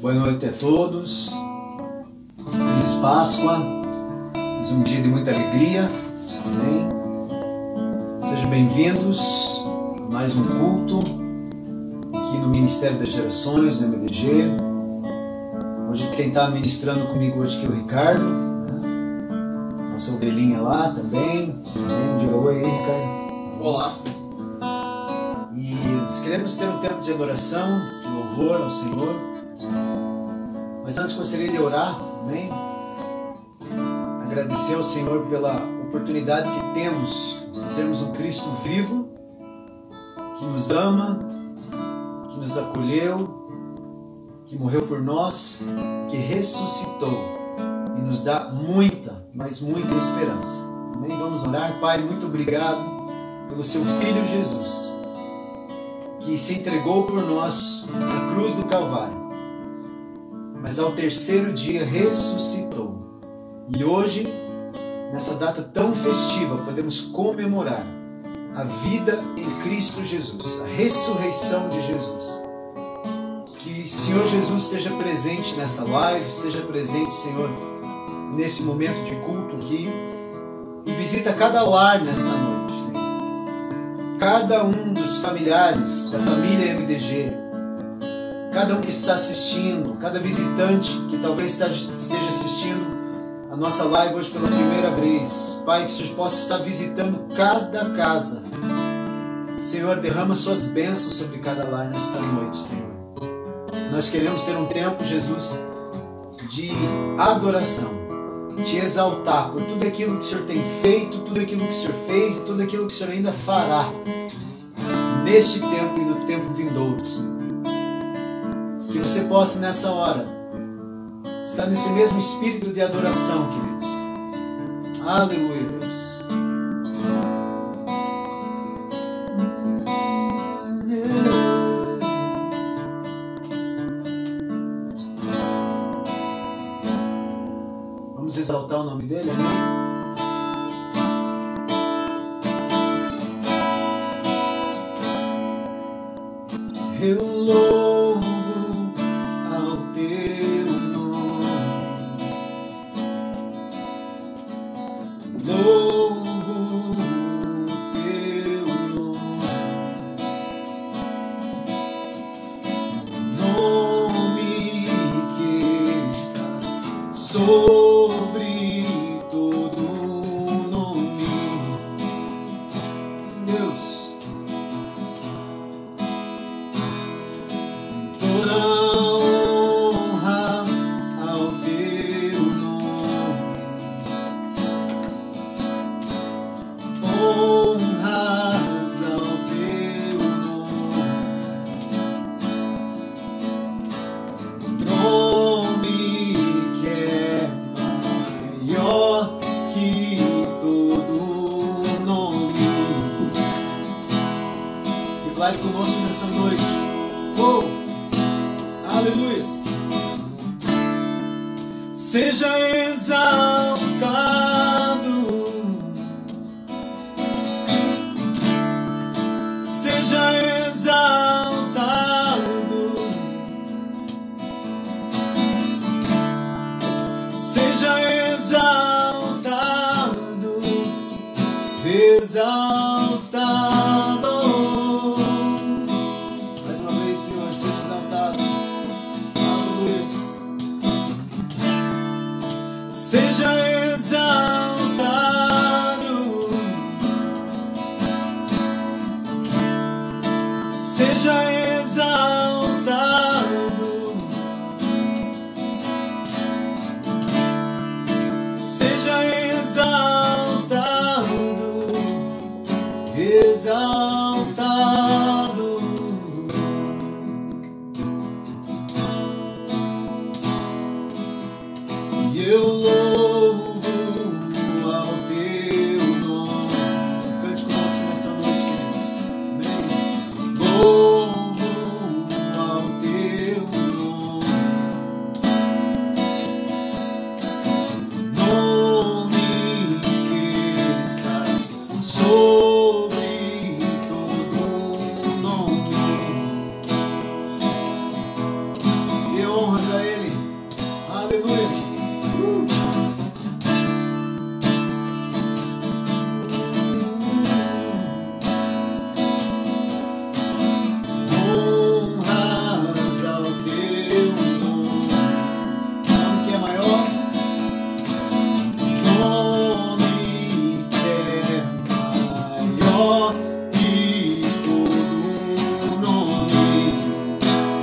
Boa noite a todos. Feliz Páscoa. Mais um dia de muita alegria. Amém. Sejam bem-vindos a mais um culto aqui no Ministério das Gerações, do MDG. Hoje quem está ministrando comigo hoje aqui é o Ricardo, né? Nossa ovelhinha lá também. Diga oi aí, Ricardo. Olá. E nós queremos ter um tempo de adoração, de louvor ao Senhor. Mas antes gostaria de orar, amém? Agradecer ao Senhor pela oportunidade que temos de termos um Cristo vivo, que nos ama, que nos acolheu, que morreu por nós, que ressuscitou e nos dá muita, mas muita esperança. Amém? Vamos orar. Pai, muito obrigado pelo seu Filho Jesus, que se entregou por nós na cruz do Calvário, mas ao terceiro dia ressuscitou. E hoje, nessa data tão festiva, podemos comemorar a vida em Cristo Jesus, a ressurreição de Jesus. Que Senhor Jesus esteja presente nesta live, seja presente, Senhor, nesse momento de culto aqui, e visita cada lar nesta noite, Senhor. Cada um dos familiares da família MDG, cada um que está assistindo, cada visitante que talvez esteja assistindo a nossa live hoje pela primeira vez. Pai, que o Senhor possa estar visitando cada casa. Senhor, derrama suas bênçãos sobre cada lar nesta noite, Senhor. Nós queremos ter um tempo, Jesus, de adoração, de exaltar por tudo aquilo que o Senhor tem feito, tudo aquilo que o Senhor fez e tudo aquilo que o Senhor ainda fará neste tempo e no tempo vindouro, Senhor. Que você possa nessa hora estar nesse mesmo espírito de adoração, queridos. Aleluia, Deus. Vamos exaltar o nome dele, amém? Eu louvo ao teu nome, louvo o teu nome que estás sobre todo nome, Deus. Declare conosco nessa noite. Oh, aleluia. Seja exaltado, seja exaltado, seja exaltado, exaltado. Senhor, seja exaltado. Aleluia. Seja exaltado, seja exaltado, seja exaltado, exaltado. Eu louvo ao teu nome. Cante conosco nessa noite, queridos. Amém. Louvo ao teu nome, que estás sobre todo nome. Eu honras a Ele. Aleluia.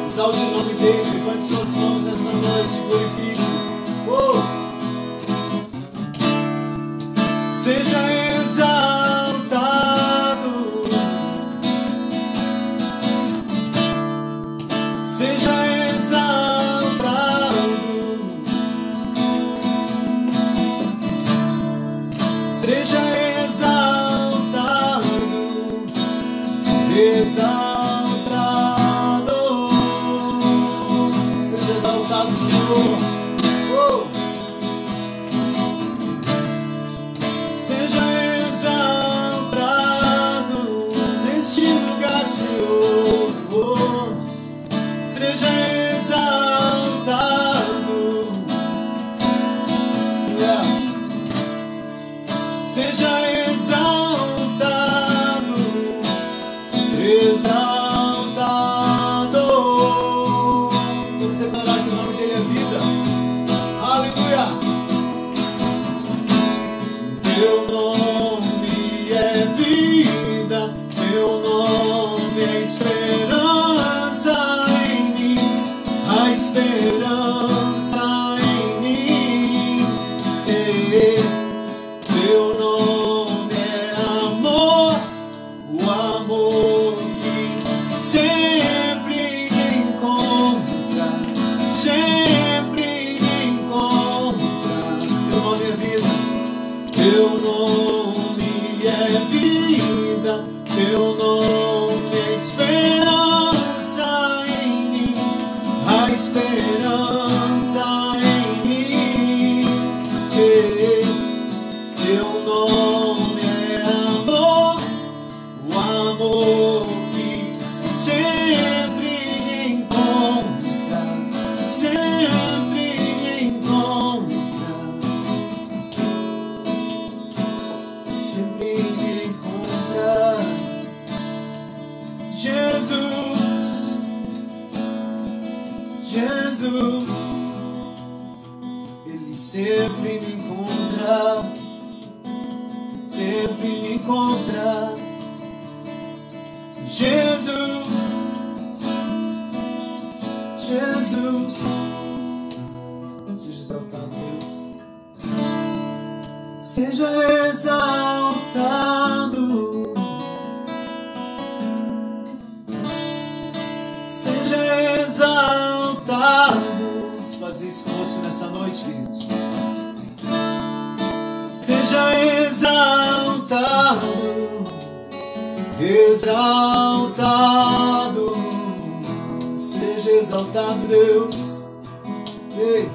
Exalte o nome dele, levante suas mãos nessa noite, glorifique. Oh! Seja exaltado, seja exaltado, seja exaltado, exaltado. Senhor, oh. Seja exaltado neste lugar, Senhor, oh. Seja exaltado, yeah. Seja exaltado, exaltado. Teu nome é vida, teu nome é esperança em mim, a esperança em mim. Teu nome é amor, o amor que sempre me encontra, sempre me encontra. Teu nome é vida. Teu nome é vida, teu nome é esperança em mim, a esperança em mim. Teu nome é amor, o amor que sempre me encontra, sempre me encontra. Jesus, Ele sempre me encontra, sempre me encontra. Jesus, Jesus, seja exaltado, Deus. Seja exaltado, seja exaltado. Vamos fazer isso conosco nessa noite, queridos. Seja exaltado, exaltado. Seja exaltado, Deus. Ei.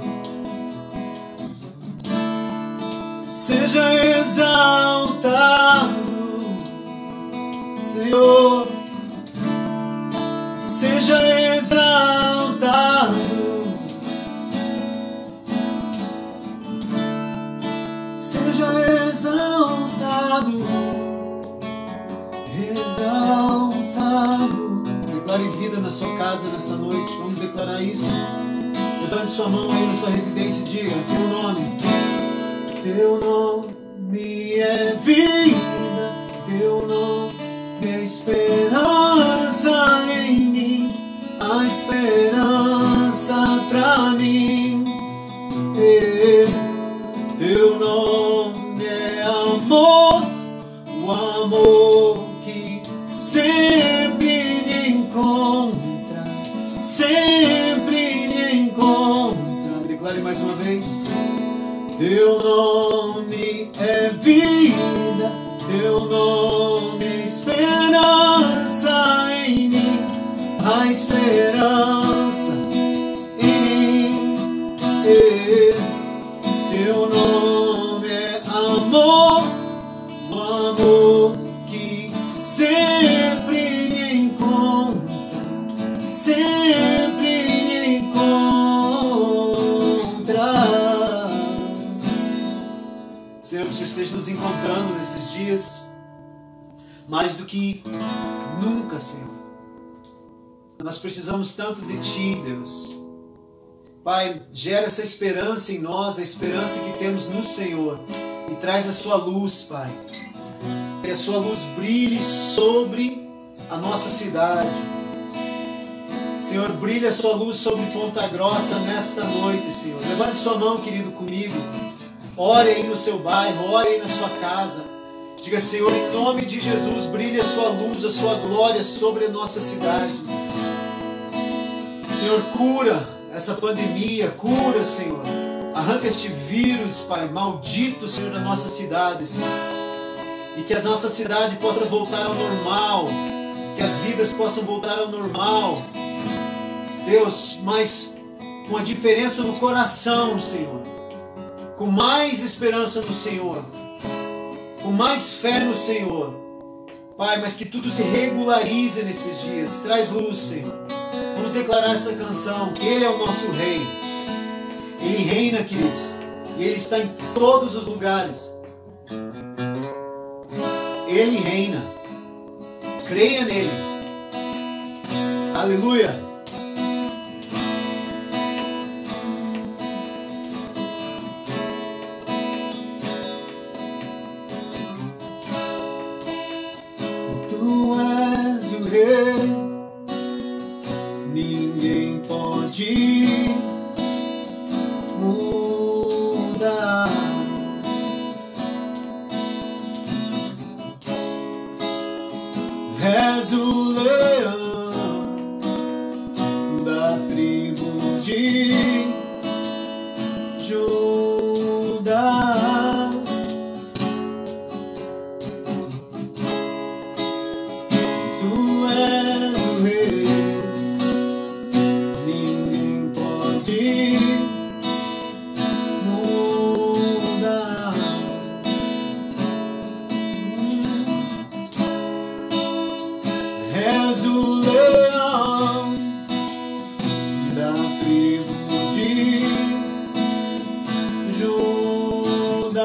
Seja exaltado, Senhor. Seja exaltado, seja exaltado, exaltado. Declare vida na sua casa nessa noite. Vamos declarar isso. Levante sua mão aí na sua residência e diga: teu nome é vida, teu nome é esperança em mim, a esperança pra mim. Teu nome é amor, o amor que sempre me encontra, sempre me encontra. Declare mais uma vez. Teu nome é vida, teu nome é esperança em mim, a esperança em mim. Teu nome é amor, o amor que sempre me encontra, sempre me encontra. Senhor esteja nos encontrando nesses dias, mais do que nunca, Senhor. Nós precisamos tanto de Ti, Deus. Pai, gera essa esperança em nós, a esperança que temos no Senhor, e traz a Sua luz, Pai. Que a Sua luz brilhe sobre a nossa cidade. Senhor, brilha a Sua luz sobre Ponta Grossa nesta noite, Senhor. Levante sua mão, querido, comigo. Ore aí no seu bairro, ore aí na sua casa. Diga, Senhor, em nome de Jesus, brilhe a Sua luz, a Sua glória sobre a nossa cidade. Senhor, cura essa pandemia, cura, Senhor. Arranca este vírus, Pai, maldito, Senhor, da nossa cidade, Senhor. E que a nossa cidade possa voltar ao normal, que as vidas possam voltar ao normal. Deus, mas com a diferença no coração, Senhor. Com mais esperança no Senhor. Com mais fé no Senhor. Pai, mas que tudo se regularize nesses dias. Traz luz, Senhor. Vamos declarar essa canção, que Ele é o nosso Rei. Ele reina, queridos. E Ele está em todos os lugares. Ele reina. Creia nele. Aleluia. Tu és o Rei. Ninguém pode mudar. És o leão da tribo de Judá. Tu és o Rei. Ninguém pode mudar. És o leão da tribo de Judá.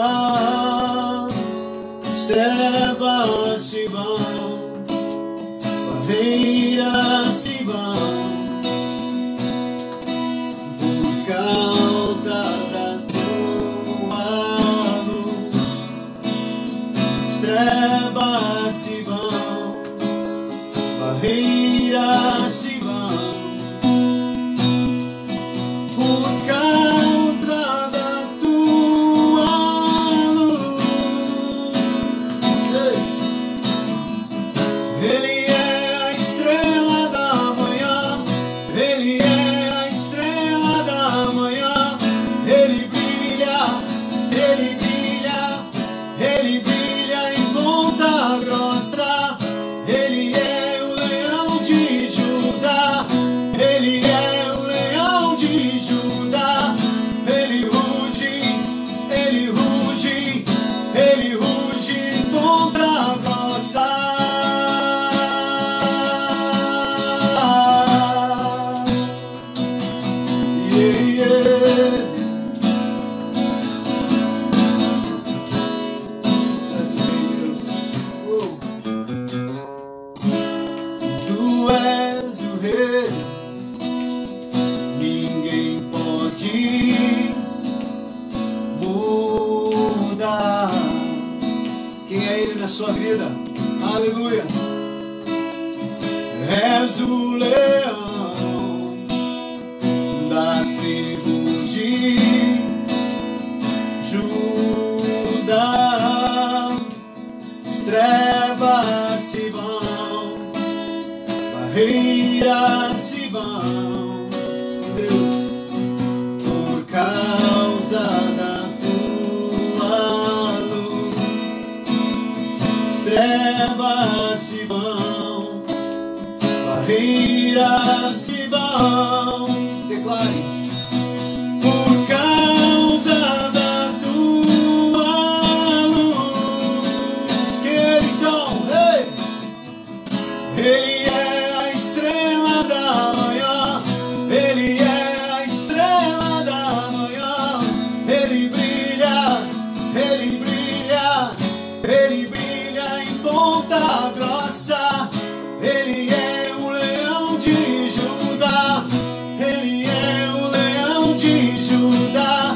As trevas se vão, barreiras se vão, por causa da tua luz. As trevas se vão, barreiras se vão, por causa da tua luz. Ele é a estrela da manhã, Ele é a estrela da manhã. Ele brilha, Ele brilha, Ele brilha em Ponta Grossa. Ele é o leão de Judá. Ele é o leão de Judá. Ele ruge, Ele ruge, Ele ruge em Ponta Grossa. Yeah, yeah. És o Rei, Deus. Tu és o Rei. Ninguém pode mudar. Quem é Ele na sua vida? Aleluia. És o leão da tribo de Judá. As trevas se vão, barreiras se vão, sim, Deus, por causa da tua luz. As trevas se vão, barreiras se vão. Declare. Por causa da tua luz. Que Ele então, ei, Ele é a estrela da manhã. Ele é a estrela da manhã. Ele brilha, Ele brilha. Ele é o leão de Judá. Ele é o leão de Judá.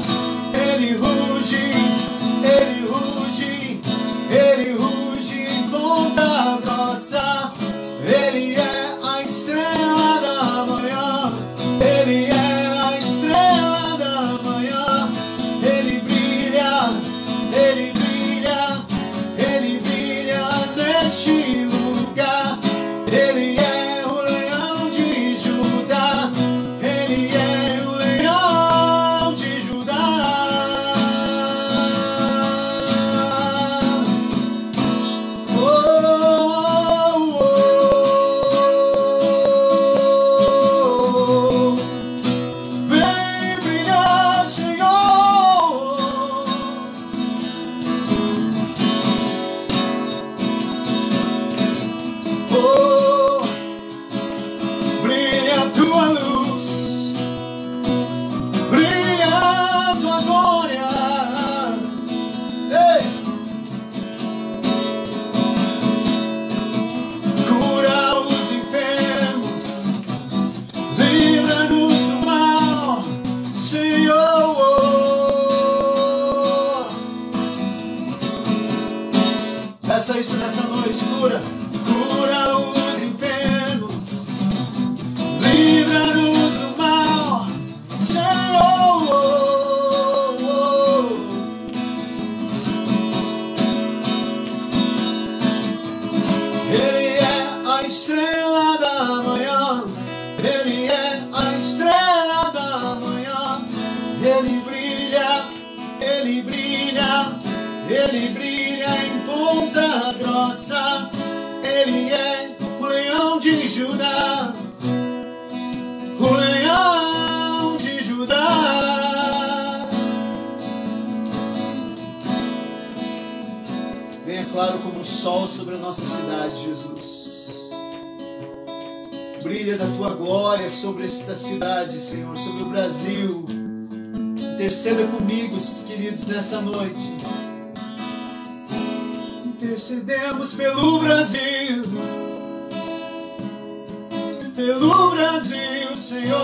Ele ruge, ele ruge, ele ruge em ponta grossa. Ele é a estrela da manhã. Ele é a estrela da manhã. Ele brilha, ele brilha, ele brilha neste lugar. Ele é o leão de Judá. Ele é o leão de Judá. Vem brilhar, Senhor. Brilha a tua luz, brilha a tua glória. Ei! Cura os enfermos, livra-nos do mal, Senhor. Peça isso nessa noite, cura os enfermos, livra-nos do mal, Senhor. Ele é a estrela da manhã. Ele é a estrela da manhã. Ele brilha, ele brilha, ele brilha em ponta grossa. Ele é o leão de Judá. O leão de Judá. Venha claro como o sol sobre a nossa cidade, Jesus. Brilha da tua glória sobre esta cidade, Senhor, sobre o Brasil. Interceda comigo, queridos, nessa noite. Intercedemos pelo Brasil. Pelo Brasil, Senhor.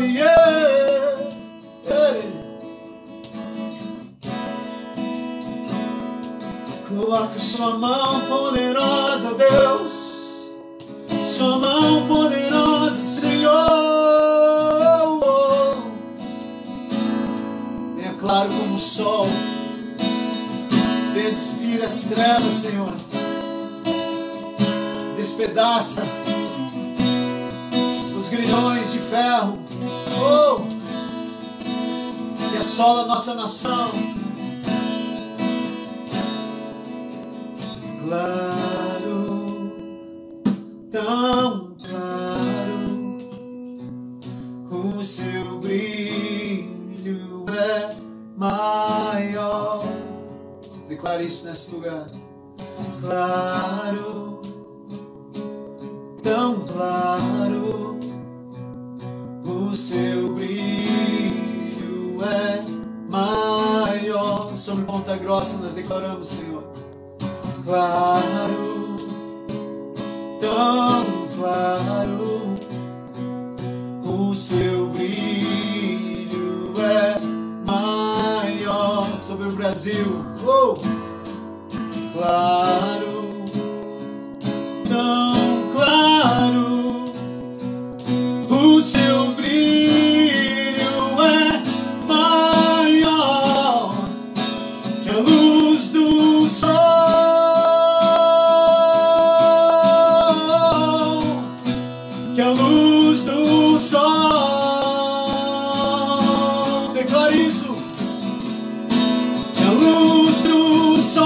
Yeah. Hey. Coloque sua mão poderosa, Deus. Sua mão poderosa, Senhor. Venha claro como o sol. Venha despir as trevas, Senhor. Despedaça os grilhões de ferro, que assola a nossa nação. Claro, tão claro, o seu brilho é maior. Declare isso nesse lugar. Claro, tão claro, o seu brilho é maior. Sobre Ponta Grossa nós declaramos, Senhor. Claro, tão claro, o seu brilho é maior. Sobre o Brasil, claro, tão claro, o seu brilho é maior que a luz do sol, que a luz do sol. Declare isso. Que a luz do sol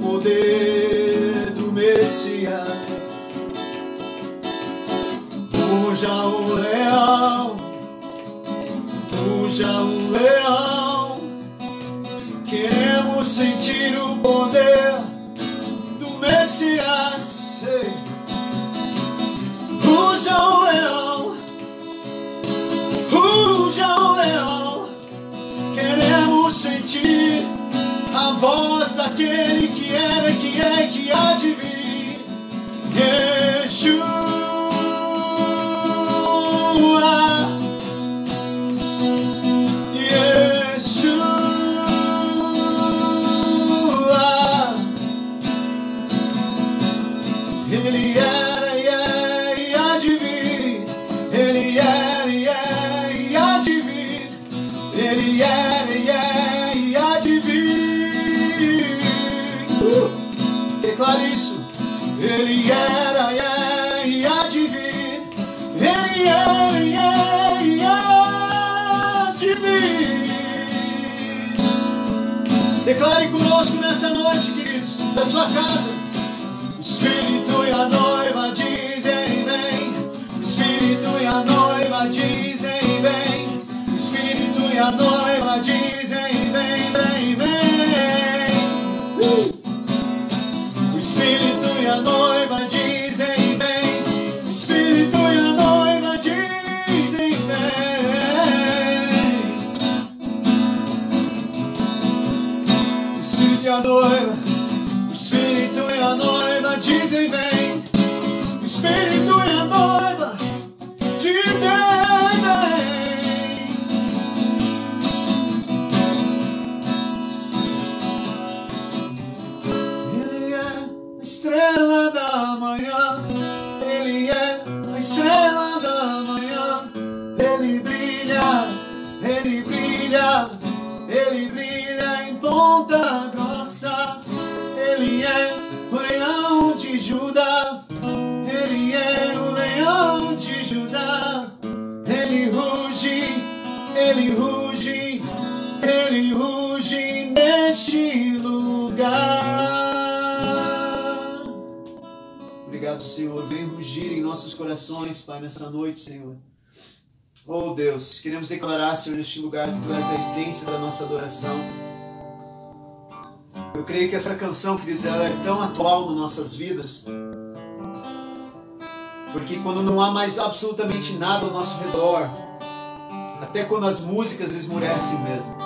poder do Messias. Ruja o leão, ruja o leão. Queremos sentir o poder do Messias. Ei. Ruja o leão, ruja o leão. Queremos sentir a voz daquele que era, que é e que há de vir. Yeshua, Yeshua. Ele era e é e há de vir. Ele era e é e há de vir. Ele era e é e há de vir. Declare isso. Ele era e é e há de vir. Ele era e é e há de vir. Declare conosco nessa noite, queridos, da sua casa. O Espírito e a noiva dizem vem. O Espírito e a noiva dizem vem. O Espírito e a noiva dizem vem, vem, vem. O Espírito e a noiva dizem vem. O Espírito e a noiva dizem vem. O Espírito e a noiva, o Espírito e a noiva dizem vem. O Espírito e a noiva dizem vem. Ele é a estrela da manhã. Ele é a estrela da manhã. Ele brilha, ele brilha, ele brilha em Ponta Grossa. Ele é o leão de Judá. Ele é o leão de Judá. Ele ruge, ele ruge, ele ruge neste lugar. Obrigado, Senhor. Vem rugir em nossos corações, Pai, nessa noite, Senhor. Oh Deus, queremos declarar, Senhor, neste lugar que Tu és a essência da nossa adoração. Eu creio que essa canção, queridos, ela é tão atual nas nossas vidas, porque quando não há mais absolutamente nada ao nosso redor, até quando as músicas esmurecem mesmo,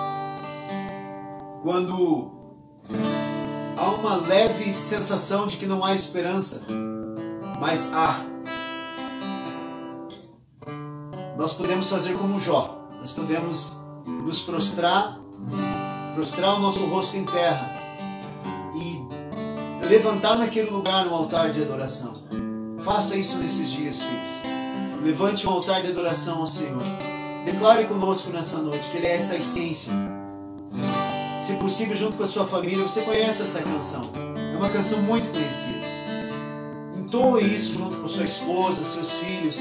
quando há uma leve sensação de que não há esperança, mas há, nós podemos fazer como Jó. Nós podemos nos prostrar o nosso rosto em terra e levantar naquele lugar um altar de adoração. Faça isso nesses dias, filhos. Levante um altar de adoração ao Senhor. Declare conosco nessa noite que Ele é essa essência. Se possível, junto com a sua família. Você conhece essa canção. É uma canção muito conhecida. Entoe isso junto com sua esposa, seus filhos.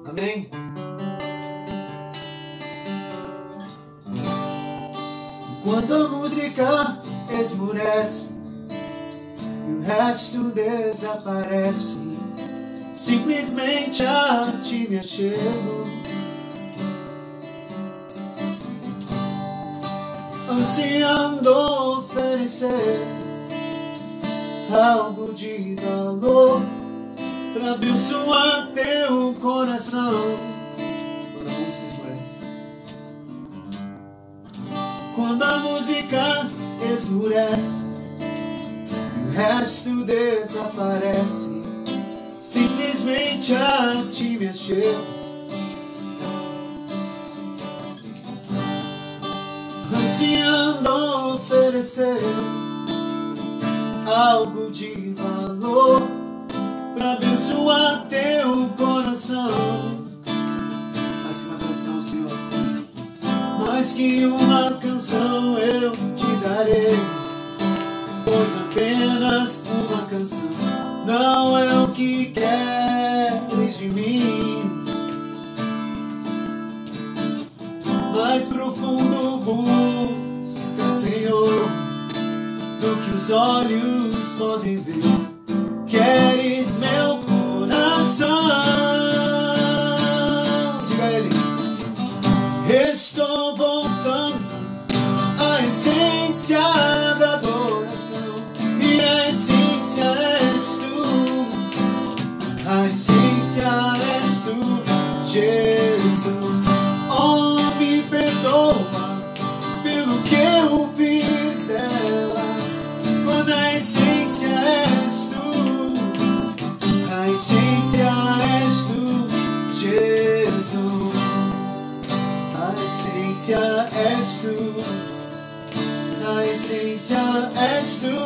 Amém? Quando a música esmurece e o resto desaparece, simplesmente a Ti me achego, ansiando oferecer algo de valor para abençoar Teu coração. Quando a música esmurece, quando a música esmurece e o resto desaparece, simplesmente a Ti me achego, ansiando oferecer algo de valor para abençoar Teu coração. Mais que uma canção, Senhor, mais que uma canção eu Te darei, pois apenas uma canção não é o que queres de mim. Mais profundo busca, Senhor, do que os olhos podem ver. Queres meu coração. Diga a ele: estou voltando à essência da adoração, e a essência és tu, a essência és tu, Jesus. Oh, me perdoa pelo que eu fiz dela, quando a essência és tu, a essência és tu, Jesus. A essência és tu, a essência és tu,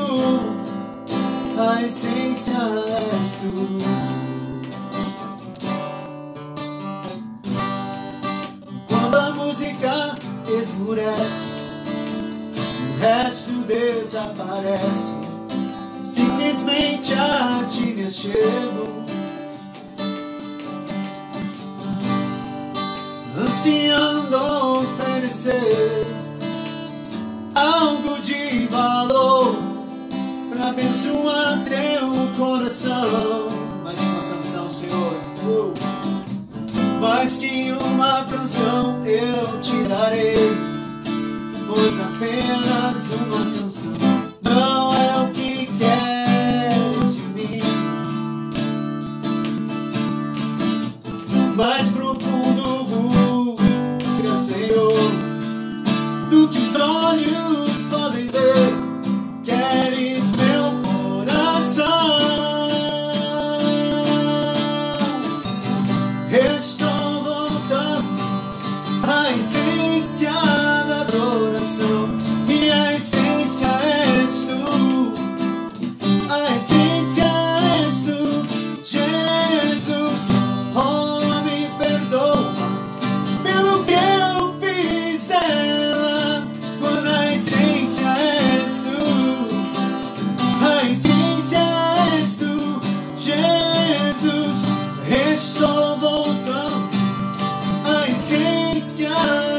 a essência és tu. Quando a música esmurece, o resto desaparece, simplesmente a ti me achego, ansiando oferecer algo de valor pra abençoar teu coração. Mais que uma canção, Senhor, mais que uma canção eu te darei, pois apenas uma canção não é o que queres de mim. Mais profundo busca, Senhor, do que os olhos podem ver. Queres meu coração. Estou voltando à essência da adoração, e a essência és tu, a essência és tu, Jesus. Oh, me perdoa pelo que eu fiz dela, quando a essência és tu, a essência és tu, Jesus. Estou voltando à essência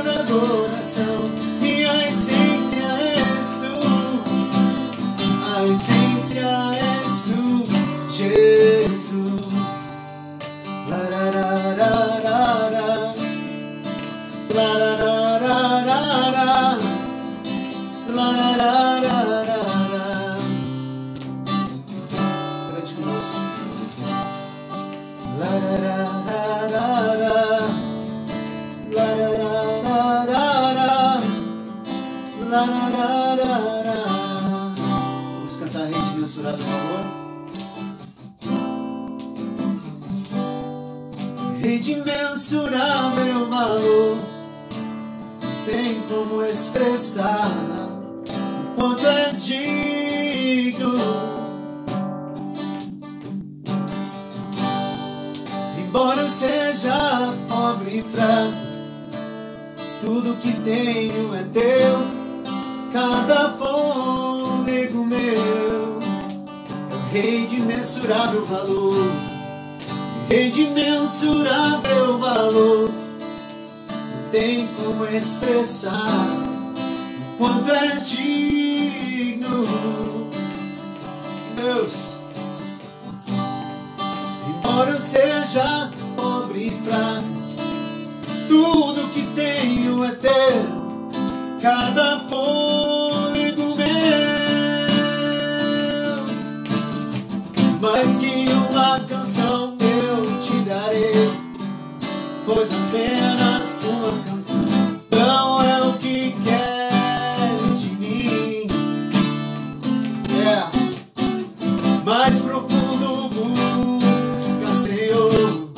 da adoração, e a essência és tu, a essência és tu, Jesus. Lararararara, lararararara, lararararara. Cante conosco. Lararararara, lararararara, lararararara. Vamos cantar Rei de Mensurado Valor. Rei de imensurável valor, tem como expressar o quanto és digno. Embora eu seja pobre e fraco, tudo que tenho é teu, cada fôlego meu. É o Rei de imensurável valor, Rei de imensurável valor, não tem como expressar o quanto és digno, Deus. Embora eu seja pobre e fraco, tudo que tenho é teu, cada fôlego meu. Mais que uma canção eu te darei, pois apenas uma canção não é o que queres de mim. Mais profundo busca, Senhor,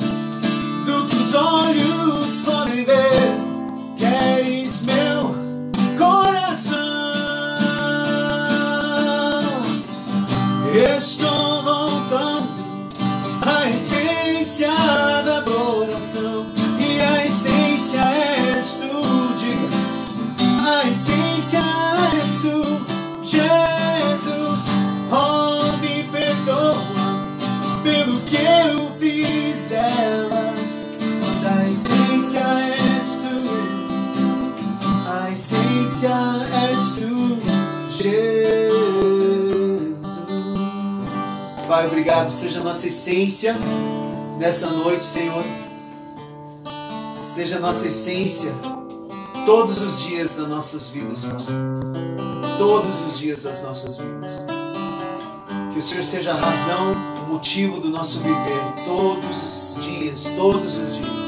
do que os olhos podem ver. Queres meu coração. Estou voltando à essência da adoração, e a essência és tu, diga, a essência és tu, Jesus. Oh, me perdoa pelo que eu fiz dela, a essência és tu, a essência és tu, Jesus. Pai, obrigado. Seja a nossa essência nessa noite, Senhor. Seja a nossa essência todos os dias das nossas vidas, Pai. Todos os dias das nossas vidas. Que o Senhor seja a razão, o motivo do nosso viver. Todos os dias, todos os dias.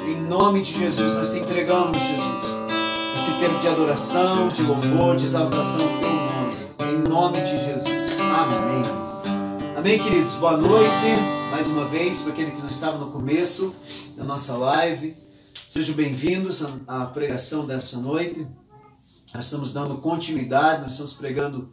Em nome de Jesus, nós te entregamos, Jesus, esse tempo de adoração, de louvor, de exaltação do teu nome. Em nome de Jesus. Amém. Amém, queridos. Boa noite. Mais uma vez, para aquele que não estava no começo da nossa live. Sejam bem-vindos à pregação dessa noite. Nós estamos dando continuidade, nós estamos pregando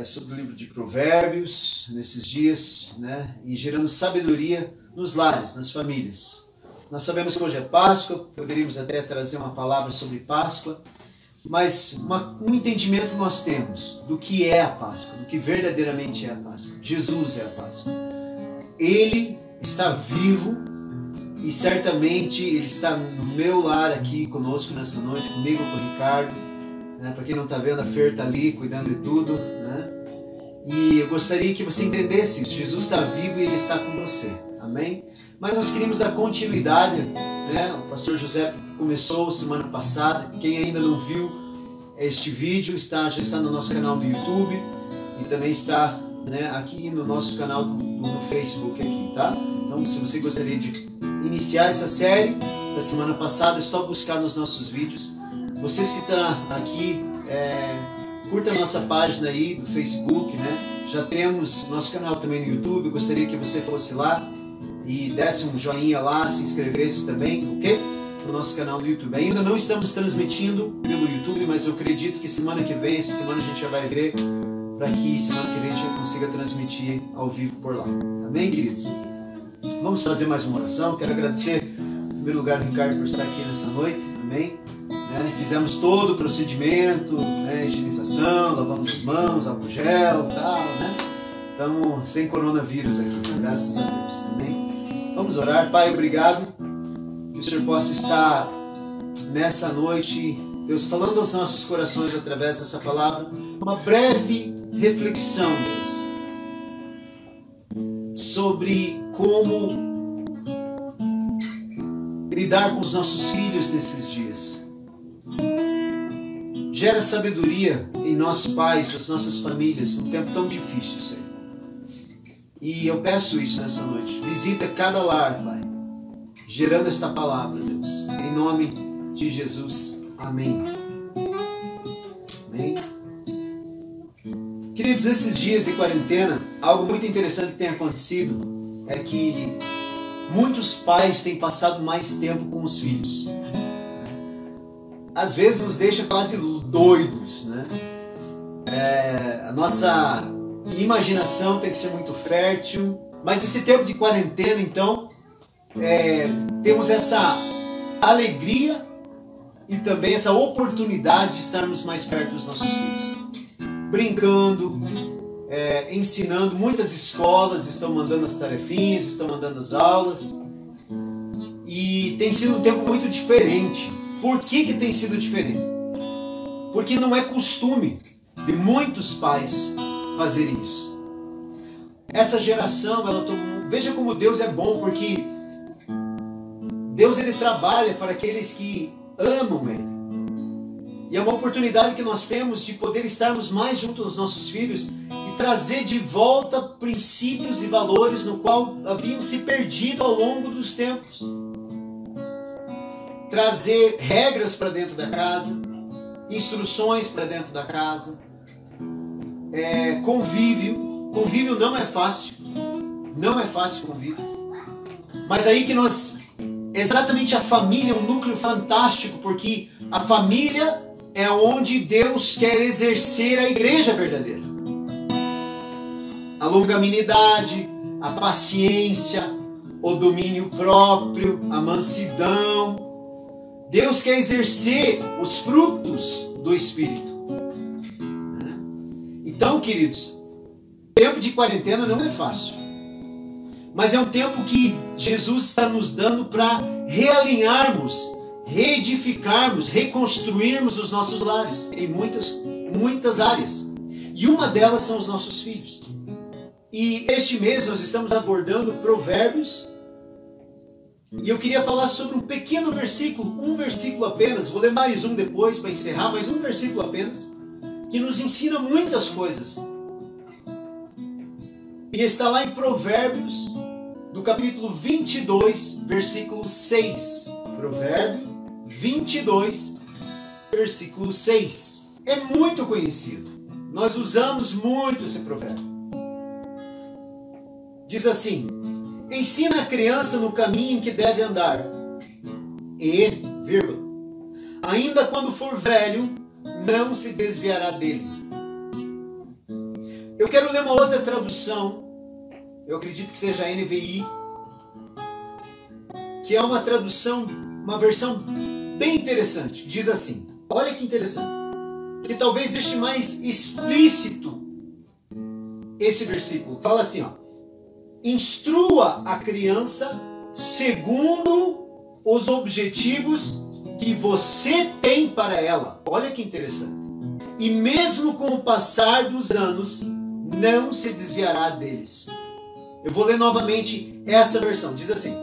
sobre o livro de Provérbios nesses dias, né? E gerando sabedoria nos lares, nas famílias. Nós sabemos que hoje é Páscoa, poderíamos até trazer uma palavra sobre Páscoa, mas um entendimento nós temos do que é a Páscoa, do que verdadeiramente é a Páscoa. Jesus é a Páscoa. Ele está vivo e certamente Ele está no meu lar aqui conosco nessa noite, comigo, com o Ricardo. Né? Para quem não está vendo, a Fer está ali cuidando de tudo. Né? E eu gostaria que você entendesse isso. Jesus está vivo e Ele está com você. Amém? Mas nós queríamos dar continuidade, né? O pastor José começou semana passada. Quem ainda não viu este vídeo já está no nosso canal do YouTube e também está, né, aqui no nosso canal no Facebook aqui, tá? Então, se você gostaria de iniciar essa série da semana passada, é só buscar nos nossos vídeos. Vocês que estão aqui, curta a nossa página aí do Facebook, né? Já temos nosso canal também no YouTube. Eu gostaria que você fosse lá e desse um joinha lá, se inscrevesse também, ok? No nosso canal do YouTube. Ainda não estamos transmitindo pelo YouTube, mas eu acredito que semana que vem, essa semana a gente já vai ver, para que semana que vem a gente consiga transmitir ao vivo por lá. Amém, queridos? Vamos fazer mais uma oração. Quero agradecer, em primeiro lugar, o Ricardo por estar aqui nessa noite. Amém? Fizemos todo o procedimento, né? Higienização, lavamos as mãos, álcool gel e tal, né? Estamos sem coronavírus aqui, graças a Deus. Amém? Vamos orar. Pai, obrigado que o Senhor possa estar nessa noite, Deus, falando aos nossos corações através dessa palavra. Uma breve reflexão, Deus, sobre como lidar com os nossos filhos nesses dias. Gera sabedoria em nossos pais, nas nossas famílias, num tempo tão difícil, Senhor. E eu peço isso nessa noite. Visita cada lar, Pai, gerando esta palavra, Deus. Em nome de Jesus. Amém. Amém. Queridos, esses dias de quarentena, algo muito interessante que tem acontecido é que muitos pais têm passado mais tempo com os filhos. Às vezes nos deixa quase doidos, né? A nossa imaginação tem que ser muito fértil, mas esse tempo de quarentena, então, temos essa alegria e também essa oportunidade de estarmos mais perto dos nossos filhos, brincando, ensinando. Muitas escolas estão mandando as tarefinhas, estão mandando as aulas, e tem sido um tempo muito diferente. Por que tem sido diferente? Porque não é costume de muitos pais fazerem isso. Essa geração, veja como Deus é bom, porque Deus, Ele trabalha para aqueles que amam Ele. E é uma oportunidade que nós temos de poder estarmos mais junto aos nossos filhos e trazer de volta princípios e valores no qual haviam se perdido ao longo dos tempos. Trazer regras para dentro da casa, instruções para dentro da casa, convívio. Convívio não é fácil, não é fácil convívio. Mas aí que exatamente a família é um núcleo fantástico, porque a família é onde Deus quer exercer a igreja verdadeira. A longanimidade, a paciência, o domínio próprio, a mansidão. Deus quer exercer os frutos do Espírito. Então, queridos, tempo de quarentena não é fácil. Mas é um tempo que Jesus está nos dando para realinharmos, reedificarmos, reconstruirmos os nossos lares em muitas áreas. E uma delas são os nossos filhos. E este mês nós estamos abordando Provérbios. E eu queria falar sobre um pequeno versículo, um versículo apenas. Vou ler mais um depois para encerrar, mas um versículo apenas, que nos ensina muitas coisas. E está lá em Provérbios, do capítulo 22, versículo 6. Provérbio 22, versículo 6. É muito conhecido. Nós usamos muito esse provérbio. Diz assim: ensina a criança no caminho em que deve andar, e, vírgula, ainda quando for velho, não se desviará dele. Eu quero ler uma outra tradução, eu acredito que seja a NVI, que é uma tradução, uma versão bem interessante. Diz assim, olha que interessante, que talvez deixe mais explícito esse versículo. Fala assim, ó: instrua a criança segundo os objetivos que você tem para ela. Olha que interessante. E mesmo com o passar dos anos, não se desviará deles. Eu vou ler novamente essa versão. Diz assim: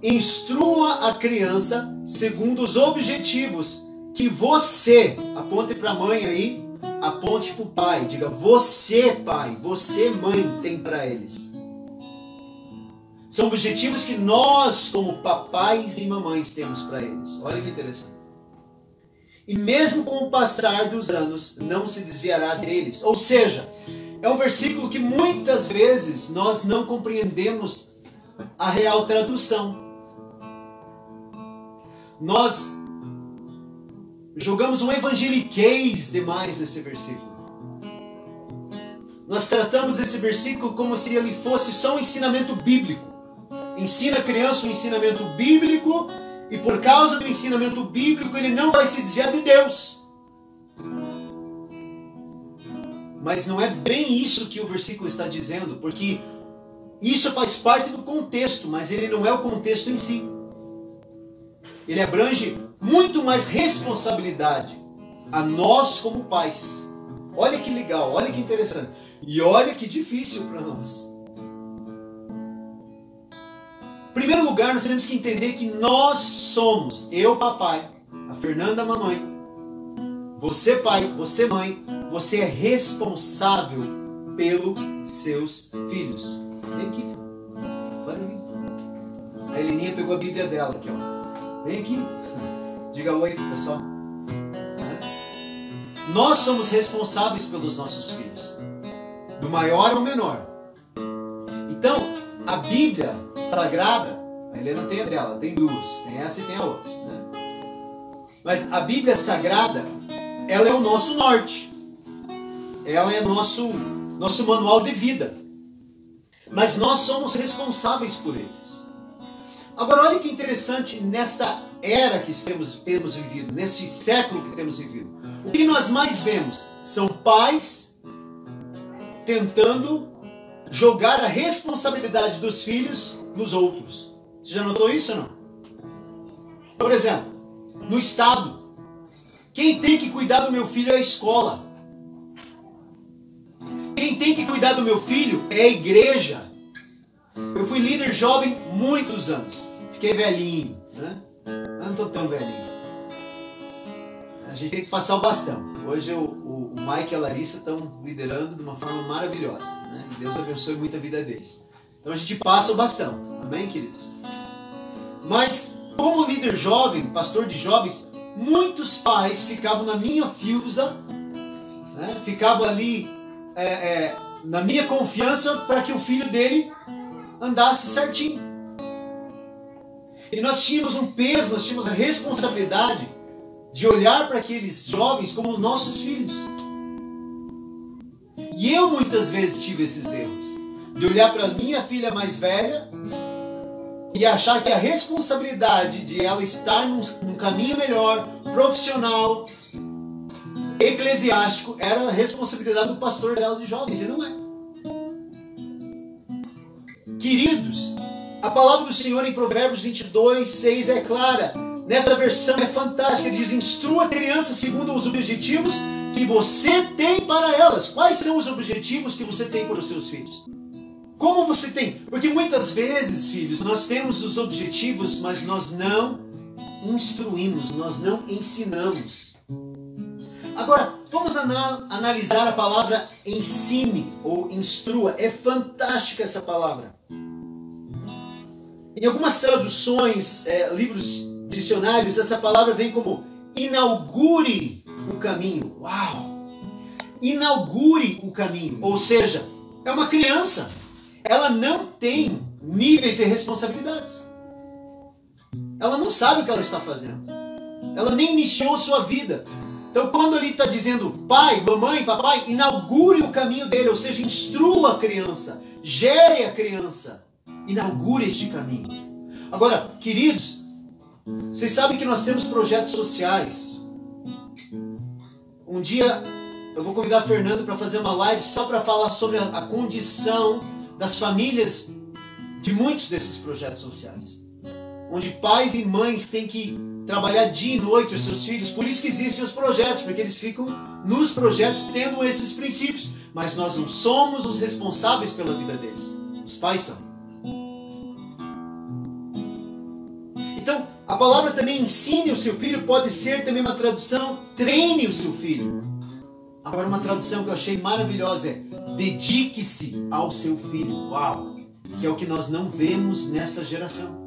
instrua a criança segundo os objetivos que você, aponte para a mãe aí, aponte para o pai, diga você pai, você mãe tem para eles. São objetivos que nós, como papais e mamães, temos para eles. Olha que interessante. E mesmo com o passar dos anos, não se desviará deles. Ou seja, é um versículo que muitas vezes nós não compreendemos a real tradução. Nós jogamos um evangeliquez demais nesse versículo. Nós tratamos esse versículo como se ele fosse só um ensinamento bíblico. Ensina a criança um ensinamento bíblico, e por causa do ensinamento bíblico ele não vai se desviar de Deus. Mas não é bem isso que o versículo está dizendo, porque isso faz parte do contexto, mas ele não é o contexto em si. Ele abrange muito mais responsabilidade a nós como pais. Olha que legal, olha que interessante. E olha que difícil para nós. Em primeiro lugar, nós temos que entender que nós somos, eu papai, a Fernanda mamãe, você pai, você mãe, você é responsável pelos seus filhos. Vem aqui, pode vir. A Elininha pegou a Bíblia dela aqui, ó. Vem aqui, diga oi pessoal. Nós somos responsáveis pelos nossos filhos, do maior ao menor. Então, a Bíblia Sagrada, a Helena tem a dela, tem duas, tem essa e tem a outra, né? Mas a Bíblia Sagrada, ela é o nosso norte, ela é nosso manual de vida, mas nós somos responsáveis por eles. Agora olha que interessante, nesta era que temos vivido, neste século que temos vivido, o que nós mais vemos são pais tentando jogar a responsabilidade dos filhos nos outros. Você já notou isso ou não? Por exemplo, no estado, quem tem que cuidar do meu filho é a escola. Quem tem que cuidar do meu filho é a igreja. Eu fui líder jovem muitos anos. Fiquei velhinho, né? Eu não estou tão velhinho. A gente tem que passar o bastão. Hoje o Mike e a Larissa estão liderando de uma forma maravilhosa, né? E Deus abençoe muito a vida deles. Então a gente passa o bastão. Amém, queridos? Mas, como líder jovem, pastor de jovens, muitos pais ficavam na minha fiusa, né? Ficavam ali na minha confiança para que o filho dele andasse certinho. E nós tínhamos um peso, nós tínhamos a responsabilidade de olhar para aqueles jovens como nossos filhos. E eu muitas vezes tive esses erros, de olhar para a minha filha mais velha e achar que a responsabilidade de ela estar num caminho melhor, profissional, eclesiástico, era a responsabilidade do pastor dela de jovens, e não é. Queridos, a palavra do Senhor em Provérbios 22, 6 é clara. Nessa versão é fantástica, diz: instrua a criança segundo os objetivos que você tem para elas. Quais são os objetivos que você tem para os seus filhos? Como você tem? Porque muitas vezes, filhos, nós temos os objetivos, mas nós não instruímos, nós não ensinamos. Agora, vamos analisar a palavra ensine ou instrua. É fantástica essa palavra. Em algumas traduções, livros, dicionários, essa palavra vem como inaugure o caminho. Uau! Inaugure o caminho. Ou seja, é uma criança. Ela não tem níveis de responsabilidades. Ela não sabe o que ela está fazendo. Ela nem iniciou a sua vida. Então, quando ele está dizendo pai, mamãe, papai, inaugure o caminho dele, ou seja, instrua a criança, gere a criança, inaugure este caminho. Agora, queridos, vocês sabem que nós temos projetos sociais. Um dia eu vou convidar a Fernando para fazer uma live só para falar sobre a condição das famílias de muitos desses projetos sociais, onde pais e mães têm que trabalhar dia e noite os seus filhos. Por isso que existem os projetos, porque eles ficam nos projetos tendo esses princípios, mas nós não somos os responsáveis pela vida deles, os pais são. Então, a palavra também ensine o seu filho, pode ser também uma tradução, treine o seu filho. Agora, uma tradução que eu achei maravilhosa é dedique-se ao seu filho. Uau! Que é o que nós não vemos nessa geração.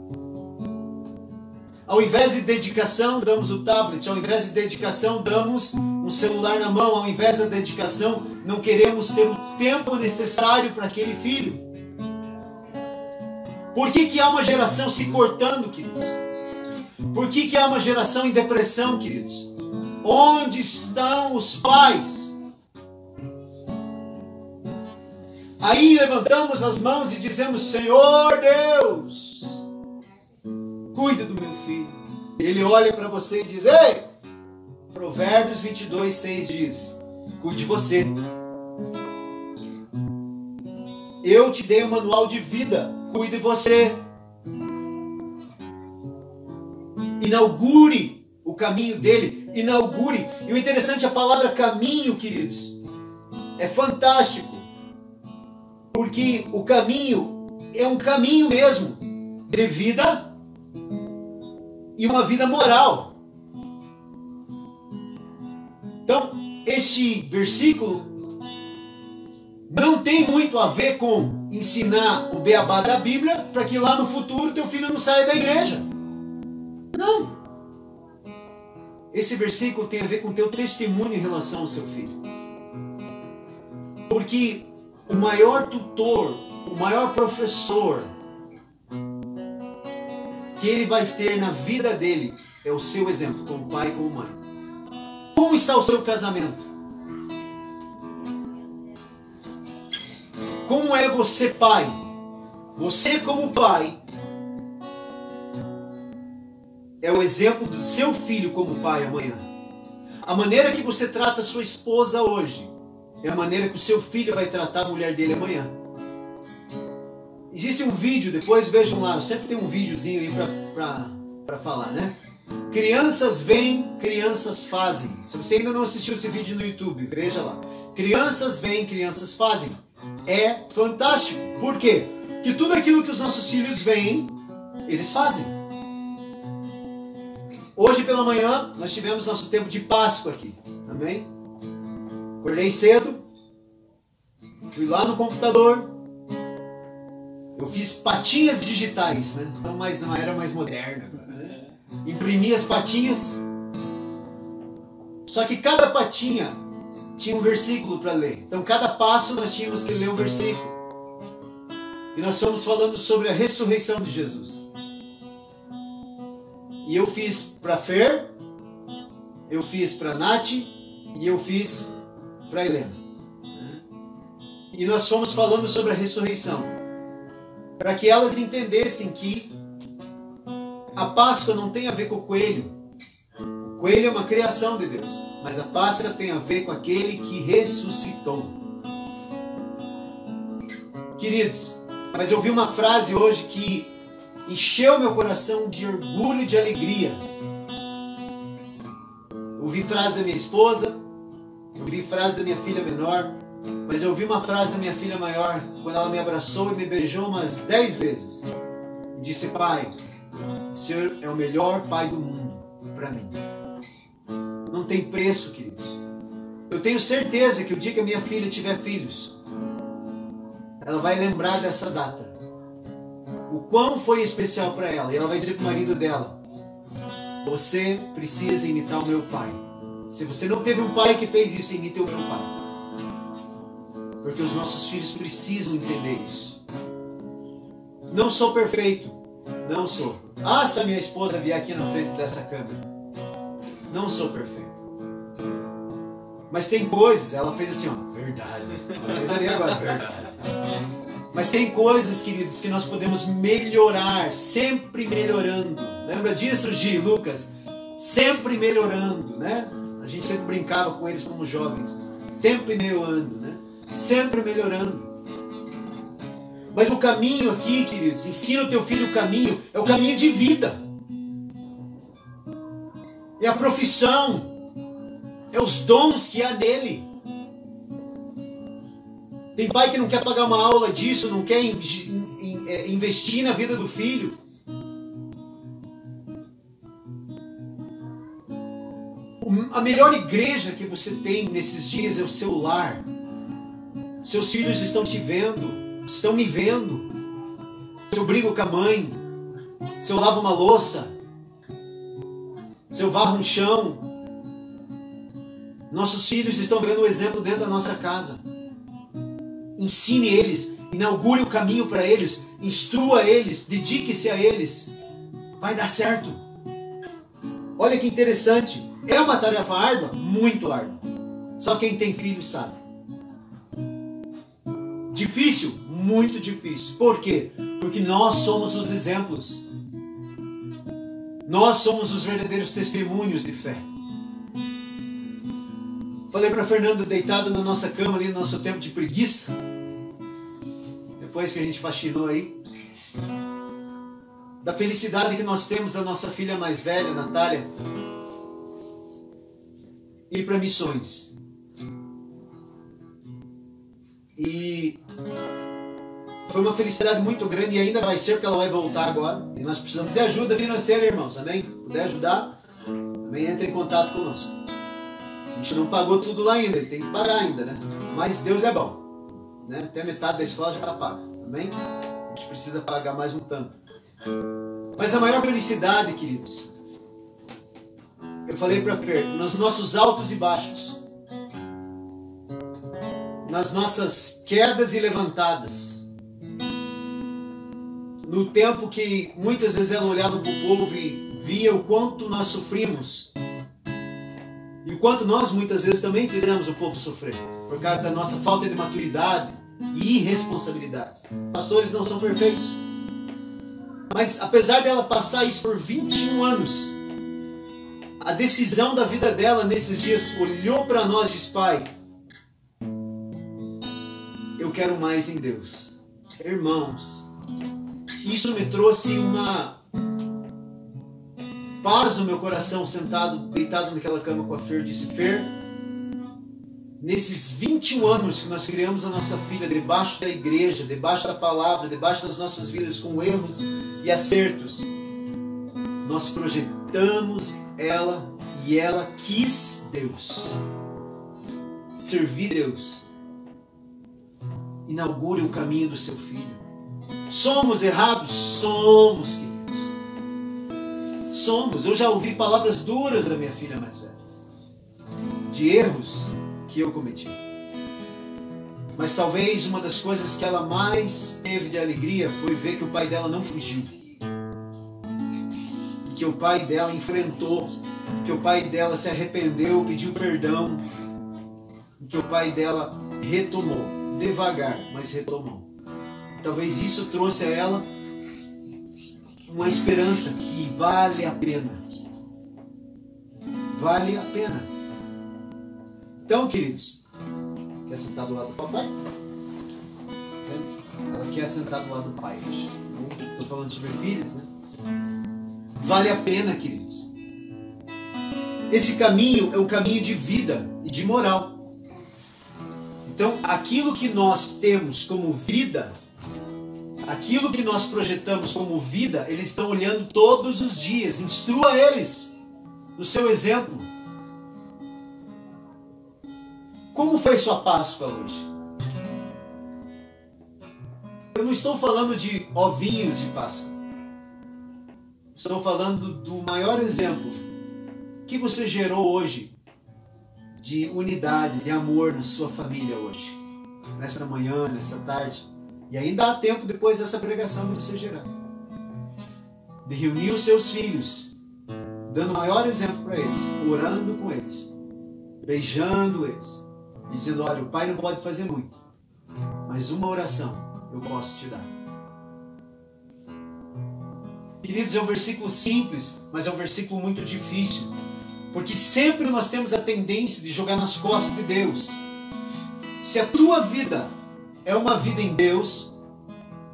Ao invés de dedicação, damos o tablet. Ao invés de dedicação, damos um celular na mão. Ao invés da dedicação, não queremos ter o tempo necessário para aquele filho. Por que há uma geração se cortando, queridos? Por que há uma geração em depressão, queridos? Onde estão os pais? Aí levantamos as mãos e dizemos: Senhor Deus, cuida do meu filho. Ele olha para você e diz: ei, Provérbios 22, 6 diz: cuide de você. Eu te dei um manual de vida, cuide de você. Inaugure o caminho dele, inaugure. E o interessante é a palavra caminho, queridos, é fantástico. Porque o caminho é um caminho mesmo de vida e uma vida moral. Então, este versículo não tem muito a ver com ensinar o beabá da Bíblia para que lá no futuro teu filho não saia da igreja. Não. Esse versículo tem a ver com teu testemunho em relação ao seu filho. Porque o maior tutor, o maior professor que ele vai ter na vida dele é o seu exemplo, como pai e como mãe. Como está o seu casamento? Como é você, pai? Você, como pai, é o exemplo do seu filho como pai amanhã. A maneira que você trata a sua esposa hoje é a maneira que o seu filho vai tratar a mulher dele amanhã. Existe um vídeo, depois vejam lá, sempre tem um videozinho aí para falar, né? Crianças vêm, crianças fazem. Se você ainda não assistiu esse vídeo no YouTube, veja lá. Crianças vêm, crianças fazem. É fantástico. Por quê? Porque tudo aquilo que os nossos filhos veem, eles fazem. Hoje pela manhã, nós tivemos nosso tempo de Páscoa aqui. Amém? Acordei cedo, fui lá no computador, eu fiz patinhas digitais, né? Então, mas não era mais moderna. Né? Imprimi as patinhas, só que cada patinha tinha um versículo para ler. Então, cada passo nós tínhamos que ler um versículo. E nós fomos falando sobre a ressurreição de Jesus. E eu fiz para Fer, eu fiz para Nath e eu fiz para Helena. E nós fomos falando sobre a ressurreição, para que elas entendessem que a Páscoa não tem a ver com o coelho. O coelho é uma criação de Deus, mas a Páscoa tem a ver com aquele que ressuscitou. Queridos, mas eu vi uma frase hoje que encheu meu coração de orgulho e de alegria. Ouvi frase da minha esposa, ouvi frase da minha filha menor, Mas eu ouvi uma frase da minha filha maior, quando ela me abraçou e me beijou umas 10 vezes. E disse: pai, o Senhor é o melhor pai do mundo para mim. Não tem preço, queridos. Eu tenho certeza que o dia que a minha filha tiver filhos, ela vai lembrar dessa data. O quão foi especial para ela. E ela vai dizer para o marido dela: você precisa imitar o meu pai. Se você não teve um pai que fez isso, imite o meu pai. Porque os nossos filhos precisam entender isso. Não sou perfeito. Não sou. Ah, se a minha esposa vier aqui na frente dessa câmera. Não sou perfeito. Mas tem coisas, ela fez assim, ó, verdade. Ela fez ali agora, verdade. Mas tem coisas, queridos, que nós podemos melhorar, sempre melhorando. Lembra disso, Gi, Lucas? Sempre melhorando, né? A gente sempre brincava com eles como jovens. Tempo e meio ando, né? Sempre melhorando. Mas o caminho aqui, queridos, ensina o teu filho o caminho, é o caminho de vida. É a profissão, é os dons que há nele. Tem pai que não quer pagar uma aula disso, não quer investir na vida do filho. A melhor igreja que você tem nesses dias é o seu lar. Seus filhos estão te vendo, estão me vendo. Se eu brigo com a mãe, se eu lavo uma louça, se eu varro um chão, nossos filhos estão vendo o exemplo dentro da nossa casa. Ensine eles, inaugure o caminho para eles, instrua eles, dedique-se a eles. Vai dar certo. Olha que interessante. É uma tarefa árdua? Muito árdua. Só quem tem filho sabe. Difícil? Muito difícil. Por quê? Porque nós somos os exemplos. Nós somos os verdadeiros testemunhos de fé. Falei para Fernando deitado na nossa cama ali no nosso tempo de preguiça. Depois que a gente faxinou aí. Da felicidade que nós temos da nossa filha mais velha, Natália, ir para missões. E foi uma felicidade muito grande e ainda vai ser, porque ela vai voltar agora. E nós precisamos de ajuda financeira, irmãos, amém? Se puder ajudar, também entre em contato conosco. A gente não pagou tudo lá ainda, ele tem que pagar ainda, né? Mas Deus é bom, né? Até metade da escola já está paga, amém? A gente precisa pagar mais um tanto. Mas a maior felicidade, queridos, eu falei para Fer, nos nossos altos e baixos, nas nossas quedas e levantadas, no tempo que muitas vezes ela olhava para o povo e via o quanto nós sofrimos, e o quanto nós muitas vezes também fizemos o povo sofrer, por causa da nossa falta de maturidade e irresponsabilidade. Pastores não são perfeitos. Mas apesar dela passar isso por 21 anos, a decisão da vida dela nesses dias olhou para nós e disse: pai, eu quero mais em Deus. Irmãos, isso me trouxe uma paz no meu coração, sentado, deitado naquela cama com a Fer. Disse: Fer, nesses 21 anos que nós criamos a nossa filha debaixo da igreja, debaixo da palavra, debaixo das nossas vidas, com erros e acertos, nós projetamos ela e ela quis Deus, servir Deus. Inaugure o caminho do seu filho. Somos errados? Somos, queridos. Somos. Eu já ouvi palavras duras da minha filha mais velha, de erros que eu cometi. Mas talvez uma das coisas que ela mais teve de alegria foi ver que o pai dela não fugiu, que o pai dela enfrentou, que o pai dela se arrependeu, pediu perdão, que o pai dela retomou, devagar, mas retomou. Talvez isso trouxe a ela uma esperança que vale a pena. Vale a pena. Então, queridos, quer sentar do lado do papai? Ela quer sentar do lado do pai hoje. Estou falando sobre filhos, né? Vale a pena, queridos. Esse caminho é um caminho de vida e de moral. Então, aquilo que nós temos como vida, aquilo que nós projetamos como vida, eles estão olhando todos os dias. Instrua eles no seu exemplo. Como foi sua Páscoa hoje? Eu não estou falando de ovinhos de Páscoa. Estou falando do maior exemplo que você gerou hoje de unidade, de amor na sua família hoje, nesta manhã, nesta tarde. E ainda há tempo depois dessa pregação de você gerar. De reunir os seus filhos, dando o maior exemplo para eles, orando com eles, beijando eles, e dizendo, olha, o pai não pode fazer muito, mas uma oração eu posso te dar. Queridos, é um versículo simples, mas é um versículo muito difícil. Porque sempre nós temos a tendência de jogar nas costas de Deus. Se a tua vida é uma vida em Deus,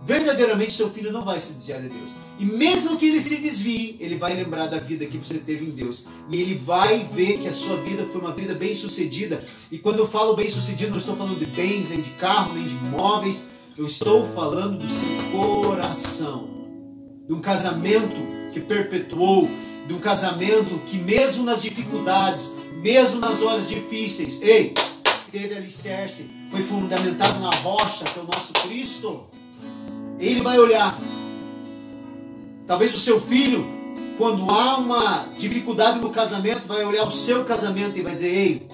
verdadeiramente seu filho não vai se desviar de Deus. E mesmo que ele se desvie, ele vai lembrar da vida que você teve em Deus. E ele vai ver que a sua vida foi uma vida bem sucedida. E quando eu falo bem sucedido, não estou falando de bens, nem de carro, nem de imóveis. Eu estou falando do seu coração. De um casamento que perpetuou, de um casamento que mesmo nas dificuldades, mesmo nas horas difíceis, teve alicerce, foi fundamentado na rocha, que é o nosso Cristo. Ele vai olhar. Talvez o seu filho, quando há uma dificuldade no casamento, vai olhar o seu casamento e vai dizer,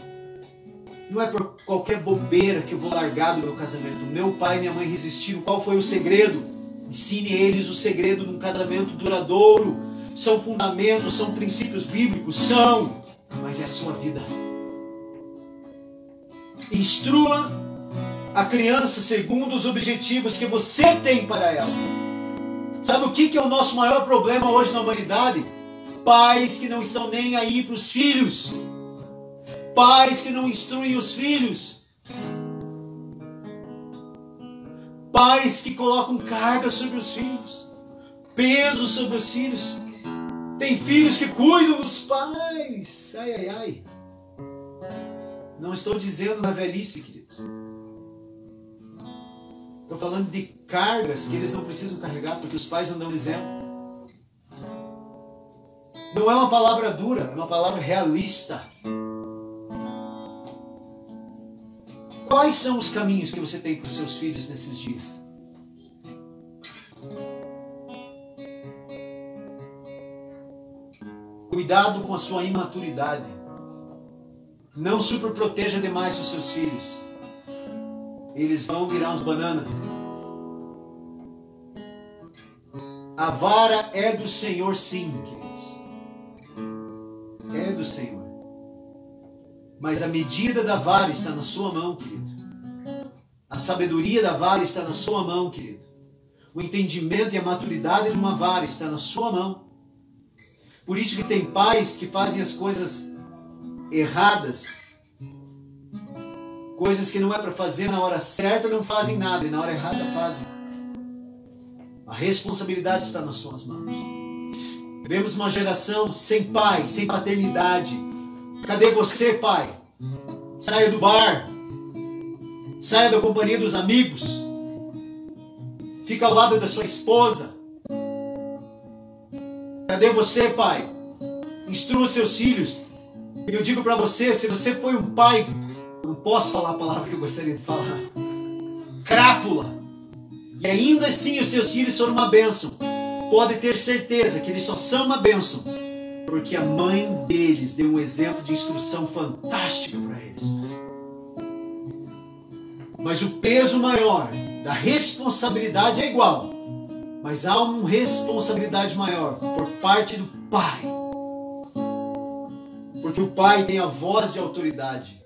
não é por qualquer bobeira que eu vou largar do meu casamento. Meu pai e minha mãe resistiram. Qual foi o segredo? Ensine eles o segredo de um casamento duradouro. São fundamentos, são princípios bíblicos, são, mas é a sua vida. Instrua a criança segundo os objetivos que você tem para ela. Sabe o que é o nosso maior problema hoje na humanidade? Pais que não estão nem aí para os filhos. Pais que não instruem os filhos. Pais que colocam carga sobre os filhos. Peso sobre os filhos. Tem filhos que cuidam dos pais. Ai, ai, ai. Não estou dizendo na velhice, queridos. Estou falando de cargas que eles não precisam carregar, porque os pais não dão exemplo. Não é uma palavra dura, é uma palavra realista. Quais são os caminhos que você tem para os seus filhos nesses dias? Cuidado com a sua imaturidade. Não superproteja demais os seus filhos. Eles vão virar uns bananas. A vara é do Senhor, sim, queridos. É do Senhor. Mas a medida da vara está na sua mão, querido. A sabedoria da vara está na sua mão, querido. O entendimento e a maturidade de uma vara está na sua mão. Por isso que tem pais que fazem as coisas erradas. Coisas que não é para fazer na hora certa, não fazem nada. E na hora errada fazem. A responsabilidade está nas suas mãos. Vemos uma geração sem pai, sem paternidade. Cadê você, pai? Saia do bar. Saia da companhia dos amigos. Fica ao lado da sua esposa. Cadê você, pai? Instrua seus filhos. E eu digo para você, se você foi um pai, eu não posso falar a palavra que eu gostaria de falar, crápula, e ainda assim os seus filhos foram uma bênção, pode ter certeza que eles só são uma bênção porque a mãe deles deu um exemplo de instrução fantástico para eles. Mas o peso maior da responsabilidade é igual, mas há uma responsabilidade maior por parte do pai, porque o pai tem a voz de autoridade.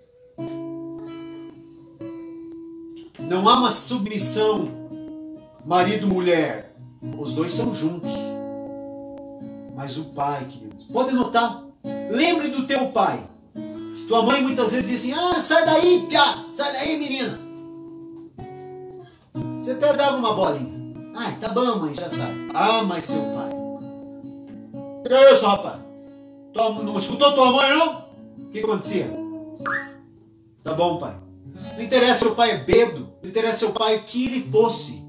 Não há uma submissão marido-mulher, os dois são juntos. Mas o pai, queridos, pode notar, lembre do teu pai. Tua mãe muitas vezes diz assim, sai daí, piá, sai daí, menina. Você até dava uma bolinha. Tá bom, mãe, já sabe. Mas seu pai. Que é isso, rapaz? Não escutou tua mãe, não? O que acontecia? Tá bom, pai. Não interessa se o pai é bêbado, não interessa se o pai que ele fosse.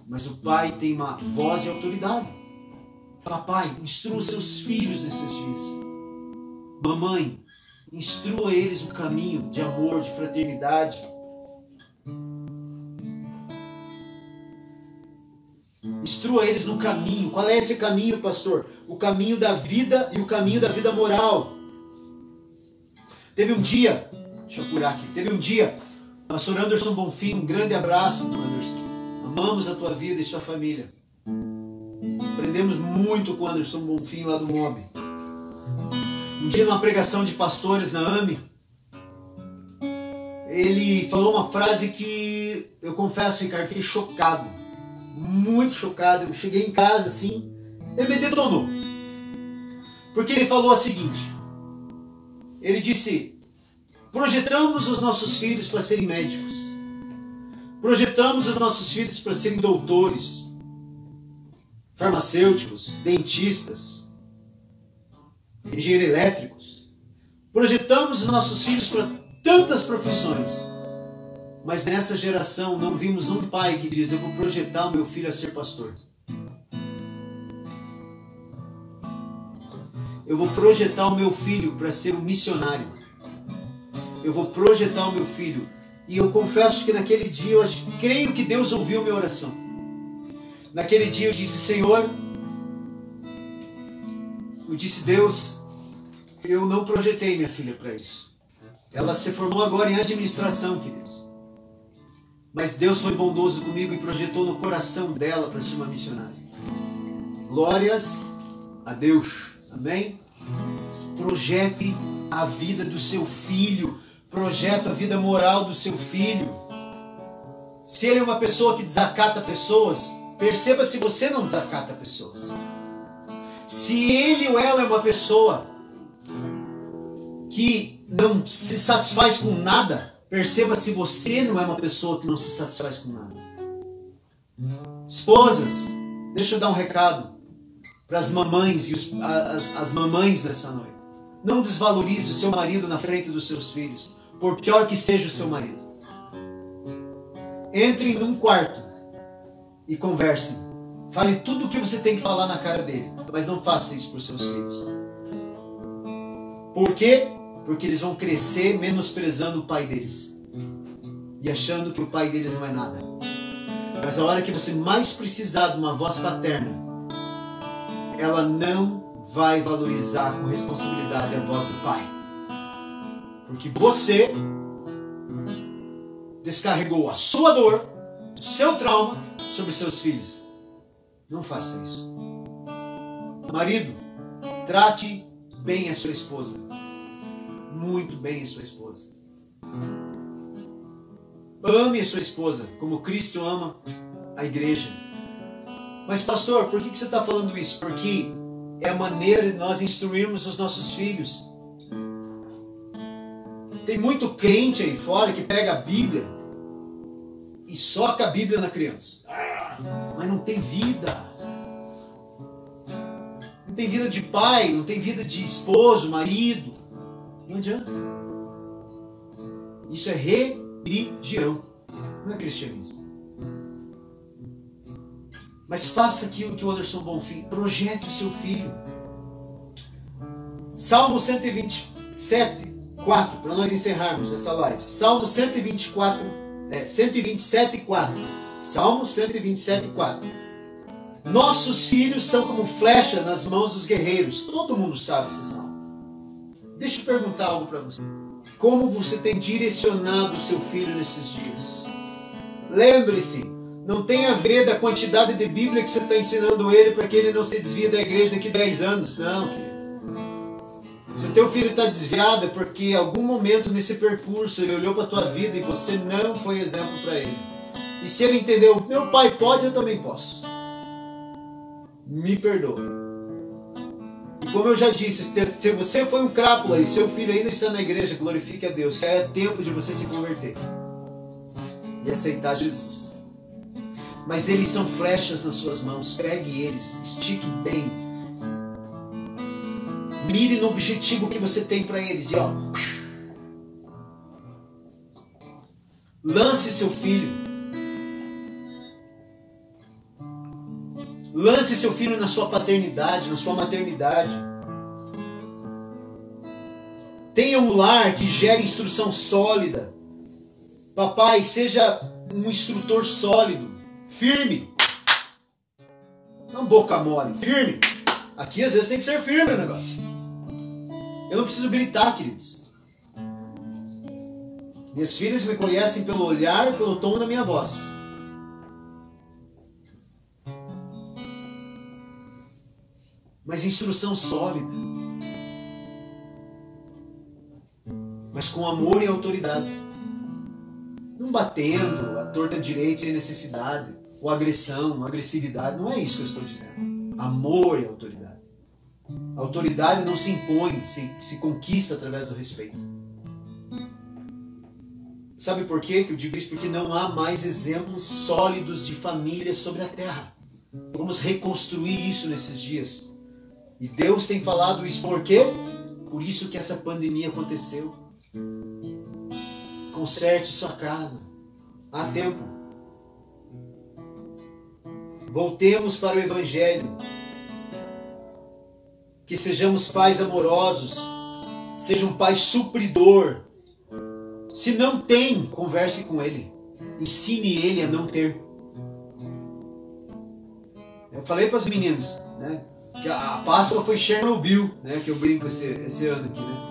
Mas o pai tem uma voz e autoridade. Papai, instrua seus filhos nesses dias. Mamãe, instrua eles no caminho de amor, de fraternidade. Instrua eles no caminho. Qual é esse caminho, pastor? O caminho da vida e o caminho da vida moral. Teve um dia, deixa eu apurar aqui, teve um dia, pastor Anderson Bonfim, um grande abraço, Anderson. Amamos a tua vida e sua família. Aprendemos muito com o Anderson Bonfim lá do MOB. Um dia, numa pregação de pastores na AME, ele falou uma frase que eu confesso, Ricardo, fiquei chocado. Muito chocado. Eu cheguei em casa assim, ele me detonou. Porque ele falou o seguinte: ele disse: projetamos os nossos filhos para serem médicos. Projetamos os nossos filhos para serem doutores, farmacêuticos, dentistas, engenheiros elétricos. Projetamos os nossos filhos para tantas profissões. Mas nessa geração não vimos um pai que diz: eu vou projetar o meu filho a ser pastor. Eu vou projetar o meu filho para ser um missionário. Eu vou projetar o meu filho. E eu confesso que naquele dia, creio que Deus ouviu minha oração. Naquele dia eu disse: Senhor, eu disse: Deus, eu não projetei minha filha para isso. Ela se formou agora em administração, queridos. Mas Deus foi bondoso comigo e projetou no coração dela para ser uma missionária. Glórias a Deus. Amém? Projete a vida do seu filho. Projete a vida moral do seu filho. Se ele é uma pessoa que desacata pessoas, perceba se você não desacata pessoas. Se ele ou ela é uma pessoa que não se satisfaz com nada, perceba se você não é uma pessoa que não se satisfaz com nada. Esposas, deixa eu dar um recado para as mamães e as mamães dessa noite. Não desvalorize o seu marido na frente dos seus filhos, por pior que seja o seu marido. Entre num quarto e converse. Fale tudo o que você tem que falar na cara dele, mas não faça isso para os seus filhos. Por quê? Porque eles vão crescer menosprezando o pai deles e achando que o pai deles não é nada. Mas a hora que você mais precisar de uma voz paterna, ela não vai valorizar com responsabilidade a voz do pai. Porque você descarregou a sua dor, o seu trauma sobre seus filhos. Não faça isso. Marido, trate bem a sua esposa. Muito bem a sua esposa. Ame a sua esposa como Cristo ama a igreja. Mas pastor, por que você está falando isso? Porque é a maneira de nós instruirmos os nossos filhos. Tem muito crente aí fora que pega a Bíblia e soca a Bíblia na criança. Mas não tem vida. Não tem vida de pai, não tem vida de esposo, marido. Não adianta. Isso é religião, não é cristianismo. Mas faça aquilo que o Anderson Bonfim, projete o seu filho. Salmo 127, 4, para nós encerrarmos essa live. Salmo 127, 4. Salmo 127, 4. Nossos filhos são como flecha nas mãos dos guerreiros. Todo mundo sabe esse salmo. Deixa eu perguntar algo para você. Como você tem direcionado o seu filho nesses dias? Lembre-se, não tem a ver da quantidade de Bíblia que você está ensinando ele para que ele não se desvie da igreja daqui a 10 anos. Não, querido. Se o teu filho está desviado é porque em algum momento nesse percurso ele olhou para a tua vida e você não foi exemplo para ele. E se ele entendeu, meu pai pode, eu também posso. Me perdoa. E como eu já disse, se você foi um crápula e seu filho ainda está na igreja, glorifique a Deus. É tempo de você se converter e aceitar Jesus. Mas eles são flechas nas suas mãos. Pegue eles, estique bem. Mire no objetivo que você tem para eles e ó, Lance seu filho. Lance seu filho na sua paternidade, na sua maternidade. Tenha um lar que gere instrução sólida. Papai, seja um instrutor sólido, firme. Não boca mole, firme. Aqui às vezes tem que ser firme o negócio. Eu não preciso gritar, queridos. Minhas filhas me conhecem pelo olhar, pelo tom da minha voz. Mas instrução sólida. Mas com amor e autoridade. Não batendo a torta direita sem necessidade. Ou agressão, agressividade. Não é isso que eu estou dizendo. Amor e autoridade. A autoridade não se impõe, se conquista através do respeito. Sabe por quê que eu digo isso? Porque não há mais exemplos sólidos de família sobre a terra. Vamos reconstruir isso nesses dias. E Deus tem falado isso por quê? Por isso que essa pandemia aconteceu. Conserte sua casa. Há tempo. Voltemos para o Evangelho. Que sejamos pais amorosos. Seja um pai supridor. Se não tem, converse com ele. Ensine ele a não ter. Eu falei para os meninos, né, que a Páscoa foi Chernobyl, né, que eu brinco esse ano aqui, né?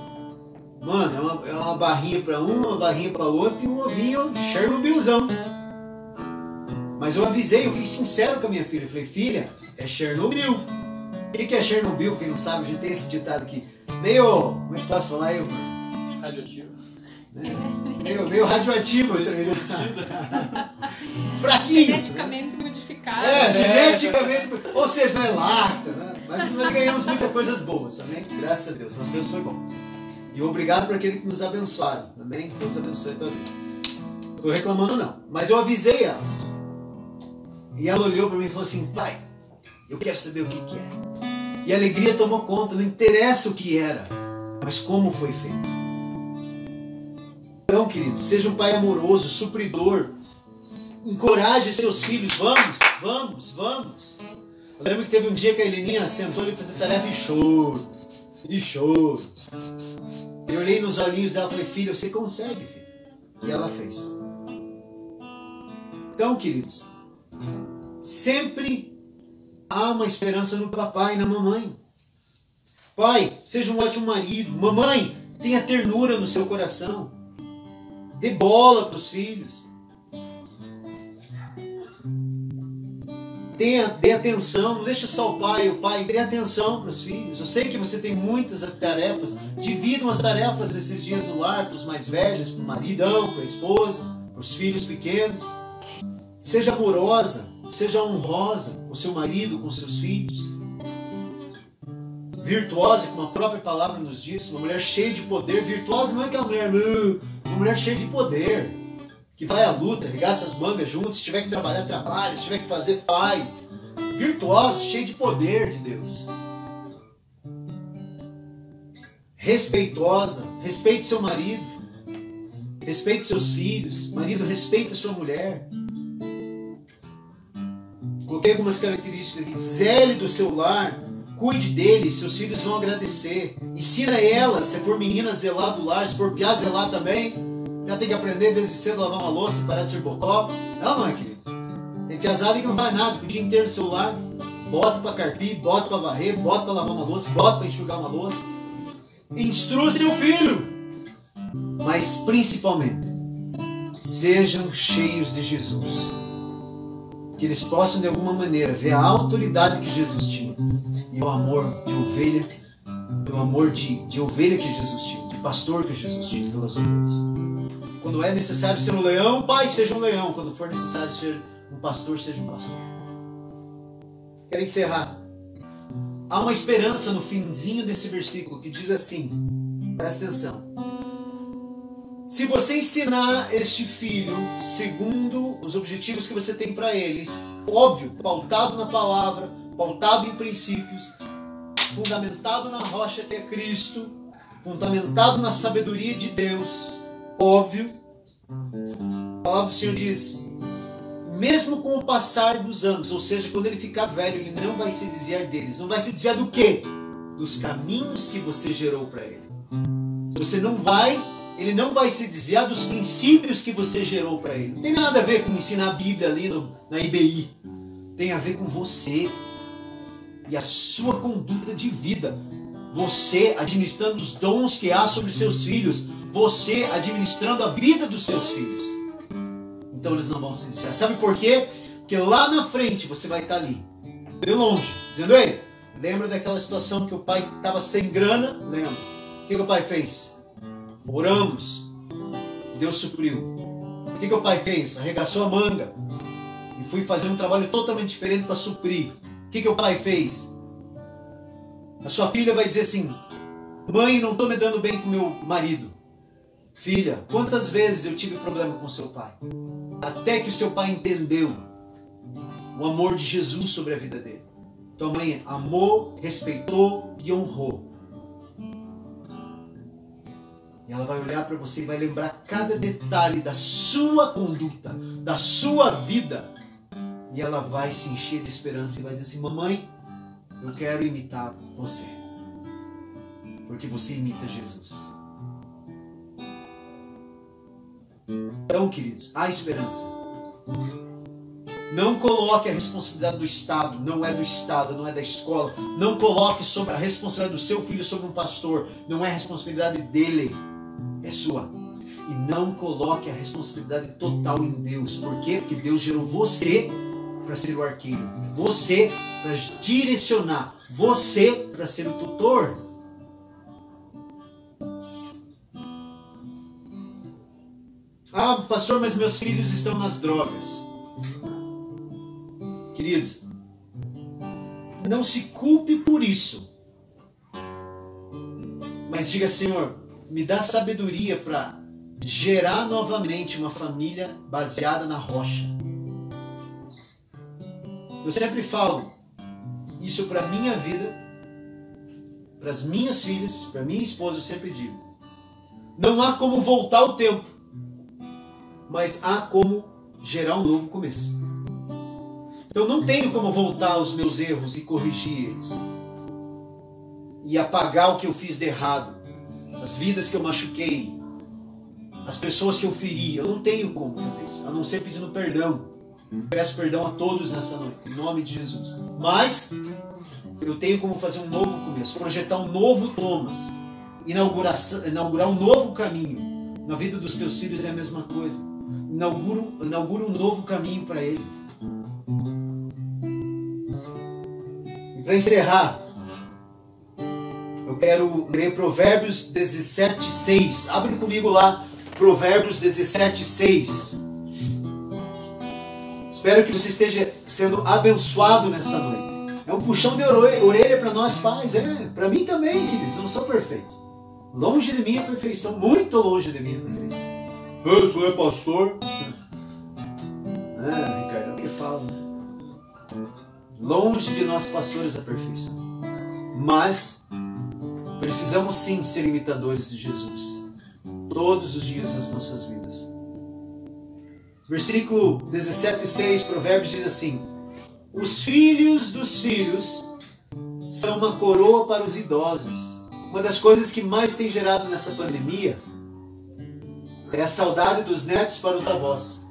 Mano, é uma barrinha para um, uma barrinha para outro e um ovinho Chernobylzão. Mas eu avisei, eu fui sincero com a minha filha. Eu falei, filha, é Chernobyl. O que é Chernobyl? Quem não sabe, a gente tem esse ditado aqui. Meio, como é que posso falar aí, mano? Radioativo. Meio radioativo. Fraquinho. Geneticamente modificado. Geneticamente. Ou seja, não é lacta, né? Mas nós ganhamos muitas coisas boas, amém? Graças a Deus. Nosso Deus foi bom. E obrigado por aquele que nos abençoaram, amém? Deus abençoe a tua vida. Não estou reclamando, não. Mas eu avisei elas. E ela olhou para mim e falou assim, pai, eu quero saber o que é. E a alegria tomou conta, não interessa o que era, mas como foi feito. Então, queridos, seja um pai amoroso, supridor. Encoraje seus filhos. Vamos. Eu lembro que teve um dia que a Heleninha sentou e fez a tarefa e choro. Eu olhei nos olhinhos dela e falei, filha, você consegue, filha. E ela fez. Então, queridos, sempre há uma esperança no papai e na mamãe. Pai, seja um ótimo marido. Mamãe, tenha ternura no seu coração. Dê bola para os filhos. Dê atenção, não deixa só o pai, dê atenção para os filhos. Eu sei que você tem muitas tarefas, dividam as tarefas desses dias do lar para os mais velhos, para o maridão, para a esposa, para os filhos pequenos. Seja amorosa, seja honrosa com seu marido, com seus filhos. Virtuosa, como a própria palavra nos diz, uma mulher cheia de poder. Virtuosa não é aquela mulher, uma mulher cheia de poder, que vai à luta, arregaça as mangas juntos, se tiver que trabalhar, trabalha, se tiver que fazer, faz. Virtuosa, cheia de poder de Deus. Respeitosa, respeite seu marido, respeite seus filhos. Marido, respeite a sua mulher. Coloquei algumas características aqui. Zele do seu lar, cuide dele, seus filhos vão agradecer. Ensina ela, se for menina, a zelar do lar, se for piá, zelar também. Já tem que aprender desde cedo a lavar uma louça e parar de ser bocó. Não é, querido? Tem casado que não vai nada, o dia inteiro no celular. Bota para carpir, bota para varrer, bota para lavar uma louça, bota para enxugar uma louça. Instrua seu filho. Mas principalmente, sejam cheios de Jesus. Que eles possam de alguma maneira ver a autoridade que Jesus tinha. E o amor de ovelha. E o amor de ovelha que Jesus tinha. De pastor que Jesus tinha pelas ovelhas. Quando é necessário ser um leão, pai, seja um leão. Quando for necessário ser um pastor, seja um pastor. Quero encerrar. Há uma esperança no finzinho desse versículo que diz assim, presta atenção. Se você ensinar este filho segundo os objetivos que você tem para eles, óbvio, pautado na palavra, pautado em princípios, fundamentado na rocha que é Cristo, fundamentado na sabedoria de Deus, óbvio, palavra do Senhor diz, mesmo com o passar dos anos, ou seja, quando ele ficar velho, ele não vai se desviar deles. Não vai se desviar do quê? Dos caminhos que você gerou para ele. Ele não vai se desviar dos princípios que você gerou para ele. Não tem nada a ver com ensinar a Bíblia ali na IBI. Tem a ver com você e a sua conduta de vida. Você administrando os dons que há sobre seus filhos. Você administrando a vida dos seus filhos. Então eles não vão se desviar. Sabe por quê? Porque lá na frente você vai estar ali, de longe, dizendo, ei, lembra daquela situação que o pai estava sem grana? Lembra. O que o pai fez? Oramos. Deus supriu. O que o pai fez? Arregaçou a manga. E fui fazer um trabalho totalmente diferente para suprir. O que o pai fez? A sua filha vai dizer assim, mãe, não estou me dando bem com meu marido. Filha, quantas vezes eu tive problema com seu pai? Até que o seu pai entendeu o amor de Jesus sobre a vida dele. Tua mãe amou, respeitou e honrou. E ela vai olhar para você e vai lembrar cada detalhe da sua conduta, da sua vida. E ela vai se encher de esperança e vai dizer assim, mamãe, eu quero imitar você. Porque você imita Jesus. Então, queridos, há esperança. Não coloque a responsabilidade do Estado, não é do Estado, não é da escola. Não coloque sobre a responsabilidade do seu filho sobre um pastor, não é a responsabilidade dele, é sua. E não coloque a responsabilidade total em Deus. Por quê? Porque Deus gerou você para ser o arqueiro, você para direcionar, você para ser o tutor. Ah, pastor, mas meus filhos estão nas drogas. Queridos, não se culpe por isso. Mas diga, Senhor, me dá sabedoria para gerar novamente uma família baseada na rocha. Eu sempre falo isso para a minha vida, para as minhas filhas, para minha esposa, eu sempre digo. Não há como voltar o tempo, mas há como gerar um novo começo. Então não tenho como voltar aos meus erros e corrigir eles. E apagar o que eu fiz de errado. As vidas que eu machuquei. As pessoas que eu feri. Eu não tenho como fazer isso. A não ser pedindo perdão. Peço perdão a todos nessa noite. Em nome de Jesus. Mas eu tenho como fazer um novo começo. Projetar um novo Thomas. Inaugurar um novo caminho. Na vida dos teus filhos é a mesma coisa. Inaugura um novo caminho para ele. E para encerrar, eu quero ler Provérbios 17:6. Abre comigo lá, Provérbios 17:6. Espero que você esteja sendo abençoado nessa noite. É um puxão de orelha para nós pais, para mim também, queridos. Eu não sou perfeito. Longe de mim a perfeição, muito longe de mim a perfeição. Eu sou pastor. Ricardo, o que fala? Longe de nós pastores a perfeição. Mas precisamos sim ser imitadores de Jesus. Todos os dias das nossas vidas. Versículo 17:6, Provérbios diz assim: os filhos dos filhos são uma coroa para os idosos. Uma das coisas que mais tem gerado nessa pandemia é a saudade dos netos para os avós.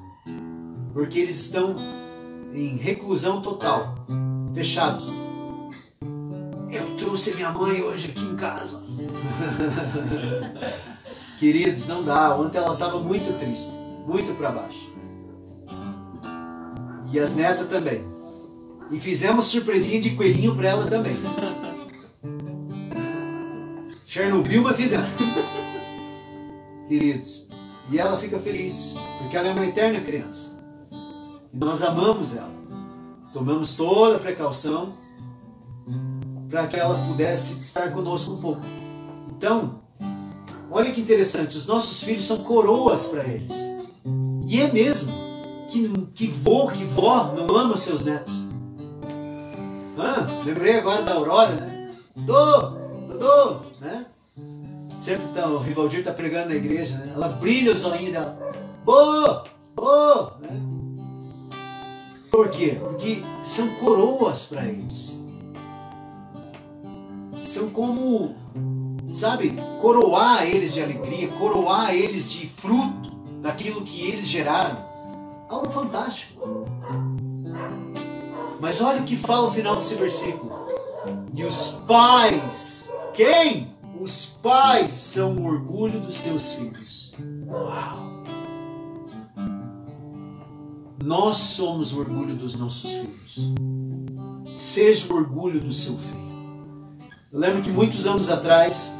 Porque eles estão em reclusão total, fechados. Eu trouxe minha mãe hoje aqui em casa. Queridos, não dá. Ontem ela estava muito triste, muito para baixo. E as netas também. E fizemos surpresinha de coelhinho para ela também. Chernobyl, mas fizemos. Queridos, e ela fica feliz, porque ela é uma eterna criança. E nós amamos ela. Tomamos toda a precaução para que ela pudesse estar conosco um pouco. Então, olha que interessante, os nossos filhos são coroas para eles. E é mesmo que vó não ama os seus netos. Lembrei agora da Aurora, né? Dodô, né? Sempre o Rivaldir está pregando na igreja, né? Ela brilha o zoinho dela. Oh, né? Por quê? Porque são coroas para eles. São como, sabe, coroar eles de alegria, coroar eles de fruto daquilo que eles geraram. Algo fantástico. Mas olha o que fala o final desse versículo. E os pais, quem? Os pais são o orgulho dos seus filhos. Uau! Nós somos o orgulho dos nossos filhos. Seja o orgulho do seu filho. Eu lembro que muitos anos atrás,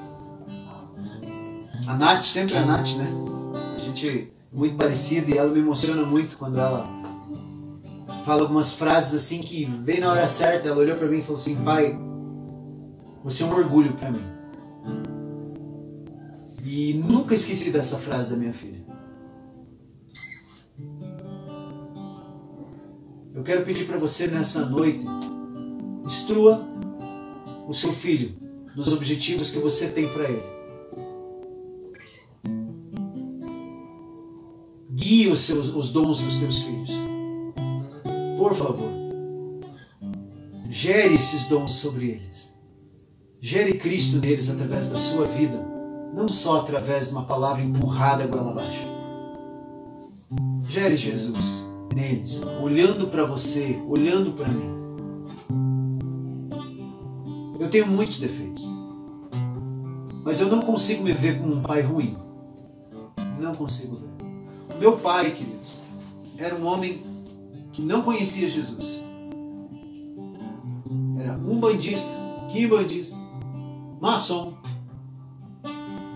a Nath, sempre a Nath, né? A gente é muito parecida e ela me emociona muito quando ela fala algumas frases assim que veio na hora certa. Ela olhou para mim e falou assim: pai, você é um orgulho para mim. E nunca esqueci dessa frase da minha filha. Eu quero pedir para você nessa noite, instrua o seu filho nos objetivos que você tem para ele. Guie os dons dos teus filhos. Por favor. Gere esses dons sobre eles. Gere Cristo neles através da sua vida. Não só através de uma palavra empurrada goela abaixo. Gere Jesus neles, olhando para você, olhando para mim. Eu tenho muitos defeitos, mas eu não consigo me ver como um pai ruim. Não consigo ver. O meu pai, queridos, era um homem que não conhecia Jesus. Era umbandista, quimbandista, maçom,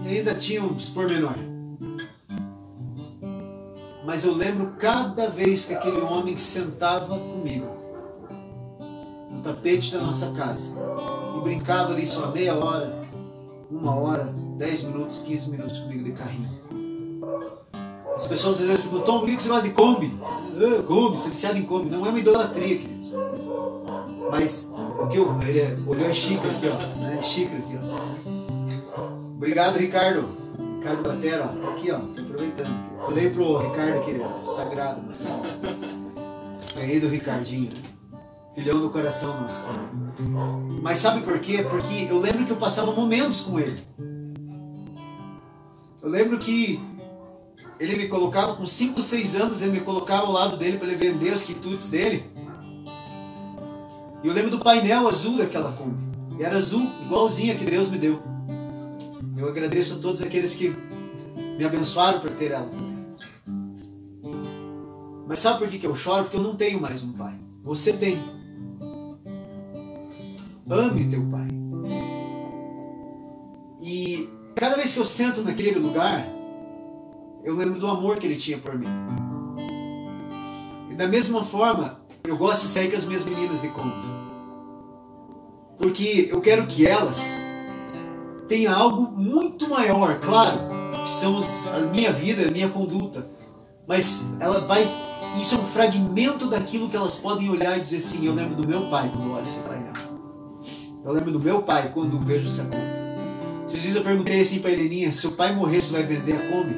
e ainda tinha uns pormenores. Mas eu lembro cada vez que aquele homem sentava comigo no tapete da nossa casa e brincava ali só meia hora, 1 hora, 10 minutos, 15 minutos comigo de carrinho. As pessoas às vezes perguntam: Tom, por que você gosta de Kombi? Kombi, você é viciado em Kombi. Não é uma idolatria, queridos. Mas o que ele olhou a xícara aqui, ó. Né? Xícara aqui, ó. Obrigado, Ricardo. Ricardo Batera, ó. Tá aqui, ó. Tô aproveitando. Falei pro Ricardo que é sagrado, mano. Ganhei do Ricardinho. Filhão do coração nosso. Mas sabe por quê? Porque eu lembro que eu passava momentos com ele. Eu lembro que ele me colocava com 5, 6 anos, ele me colocava ao lado dele para ele vender os quitutes dele. E eu lembro do painel azul daquela Kombi. E era azul, igualzinha que Deus me deu. Eu agradeço a todos aqueles que me abençoaram por ter ela. Mas sabe por que eu choro? Porque eu não tenho mais um pai. Você tem. Ame teu pai. E cada vez que eu sento naquele lugar, eu lembro do amor que ele tinha por mim. E da mesma forma, eu gosto de sair com as minhas meninas de Kombi. Porque eu quero que elas tenham algo muito maior, claro, que são a minha vida, a minha conduta. Mas ela vai... Isso é um fragmento daquilo que elas podem olhar e dizer assim: eu lembro do meu pai quando eu olho esse painel. Eu lembro do meu pai quando vejo essa Kombi. Esses dias eu perguntei assim para a Heleninha: se o pai morrer, você vai vender a Kombi?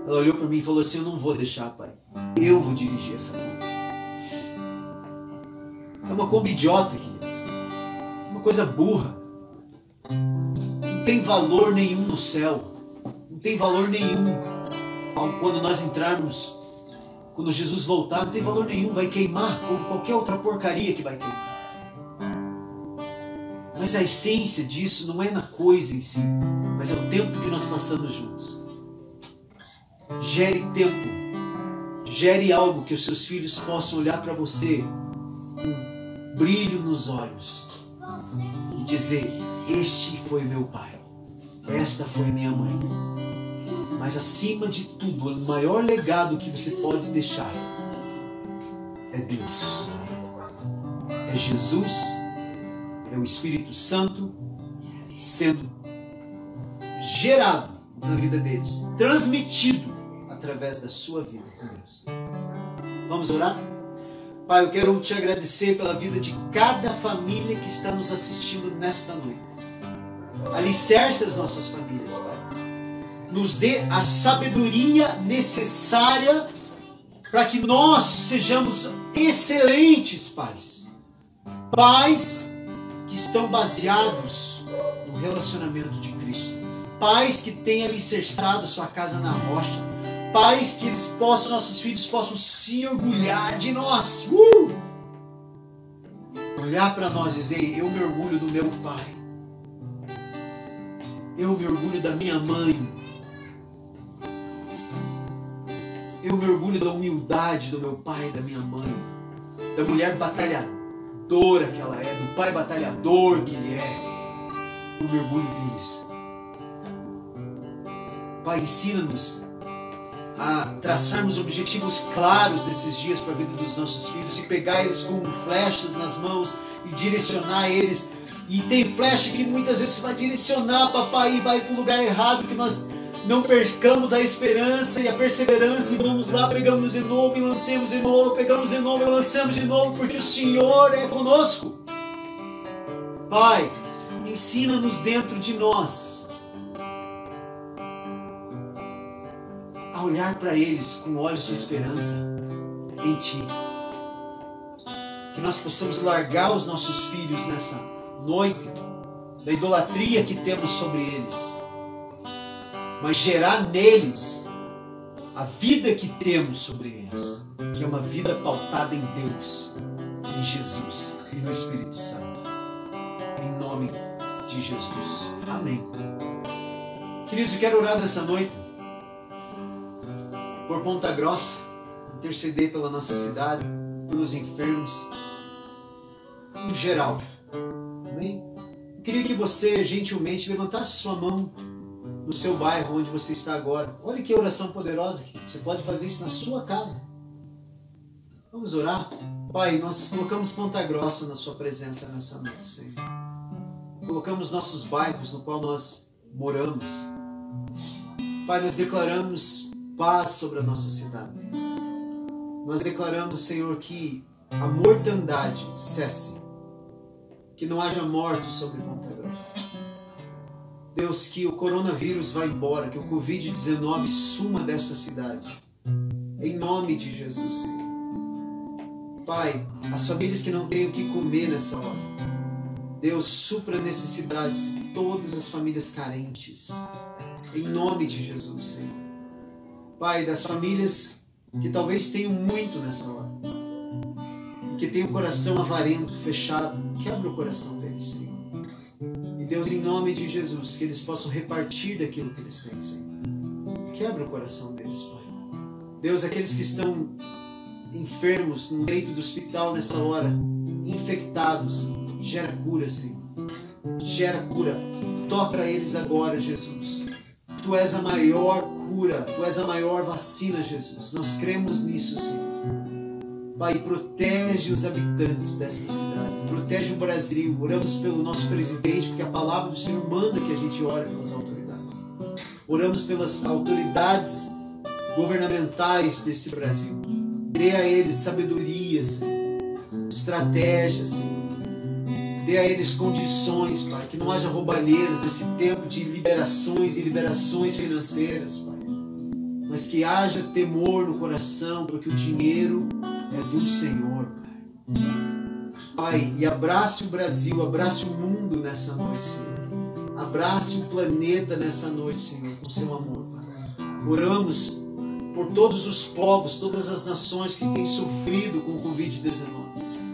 Ela olhou para mim e falou assim: eu não vou deixar, pai. Eu vou dirigir essa Kombi. É uma Kombi idiota, queridos. Uma coisa burra. Não tem valor nenhum no céu. Não tem valor nenhum quando nós entrarmos. Quando Jesus voltar, não tem valor nenhum. Vai queimar como qualquer outra porcaria que vai queimar. Mas a essência disso não é na coisa em si, mas é o tempo que nós passamos juntos. Gere tempo. Gere algo que os seus filhos possam olhar para você com brilho nos olhos e dizer: este foi meu pai, esta foi minha mãe. Mas acima de tudo, o maior legado que você pode deixar é Deus. É Jesus, é o Espírito Santo sendo gerado na vida deles, transmitido através da sua vida com Deus. Vamos orar? Pai, eu quero te agradecer pela vida de cada família que está nos assistindo nesta noite. Alicerce as nossas famílias, Pai. Nos dê a sabedoria necessária para que nós sejamos excelentes pais. Pais que estão baseados no relacionamento de Cristo. Pais que têm alicerçado sua casa na rocha. Pais que nossos filhos possam se orgulhar de nós. Olhar para nós e dizer: eu me orgulho do meu pai. Eu me orgulho da minha mãe. Eu me orgulho da humildade do meu pai e da minha mãe. Da mulher batalhadora que ela é. Do pai batalhador que ele é. Eu me orgulho deles. Pai, ensina-nos a traçarmos objetivos claros desses dias para a vida dos nossos filhos e pegar eles com flechas nas mãos e direcionar eles. E tem flecha que muitas vezes vai direcionar, papai, e vai para o lugar errado, que nós não percamos a esperança e a perseverança e vamos lá, pegamos de novo e lancemos de novo, pegamos de novo e lançamos de novo, porque o Senhor é conosco. Pai, ensina-nos dentro de nós a olhar para eles com olhos de esperança em Ti. Que nós possamos largar os nossos filhos nessa noite da idolatria que temos sobre eles, mas gerar neles a vida que temos sobre eles, que é uma vida pautada em Deus, em Jesus e no Espírito Santo. Em nome de Jesus. Amém. Queridos, eu quero orar nessa noite por Ponta Grossa, interceder pela nossa cidade, pelos enfermos, em geral. Amém? Eu queria que você gentilmente levantasse sua mão no seu bairro, onde você está agora. Olha que oração poderosa, você pode fazer isso na sua casa. Vamos orar? Pai, nós colocamos Ponta Grossa na sua presença nessa noite, Senhor. Colocamos nossos bairros no qual nós moramos. Pai, nós declaramos paz sobre a nossa cidade. Nós declaramos, Senhor, que a mortandade cesse, que não haja mortos sobre Ponta Grossa. Deus, que o coronavírus vá embora, que o Covid-19 suma dessa cidade. Em nome de Jesus, Senhor. Pai, as famílias que não têm o que comer nessa hora, Deus, supra necessidades de todas as famílias carentes. Em nome de Jesus, Senhor. Pai, das famílias que talvez tenham muito nessa hora e que tenham o coração avarento, fechado, quebra o coração deles, Senhor. E Deus, em nome de Jesus, que eles possam repartir daquilo que eles têm, Senhor. Quebra o coração deles, Pai. Deus, aqueles que estão enfermos no leito do hospital nessa hora, infectados, gera cura, Senhor. Gera cura. Toca eles agora, Jesus. Tu és a maior cura, Tu és a maior vacina, Jesus. Nós cremos nisso, Senhor. Pai, protege os habitantes desta cidade, protege o Brasil. Oramos pelo nosso presidente, porque a palavra do Senhor manda que a gente ore pelas autoridades. Oramos pelas autoridades governamentais desse Brasil. Dê a eles sabedoria, Senhor, estratégia, Senhor. Dê a eles condições, Pai, que não haja roubalheiros nesse tempo de liberações e liberações financeiras, Pai. Mas que haja temor no coração, porque o dinheiro é do Senhor, Pai. Pai, e abrace o Brasil, abrace o mundo nessa noite, Senhor. Abrace o planeta nessa noite, Senhor, com seu amor, Pai. Oramos por todos os povos, todas as nações que têm sofrido com o Covid-19.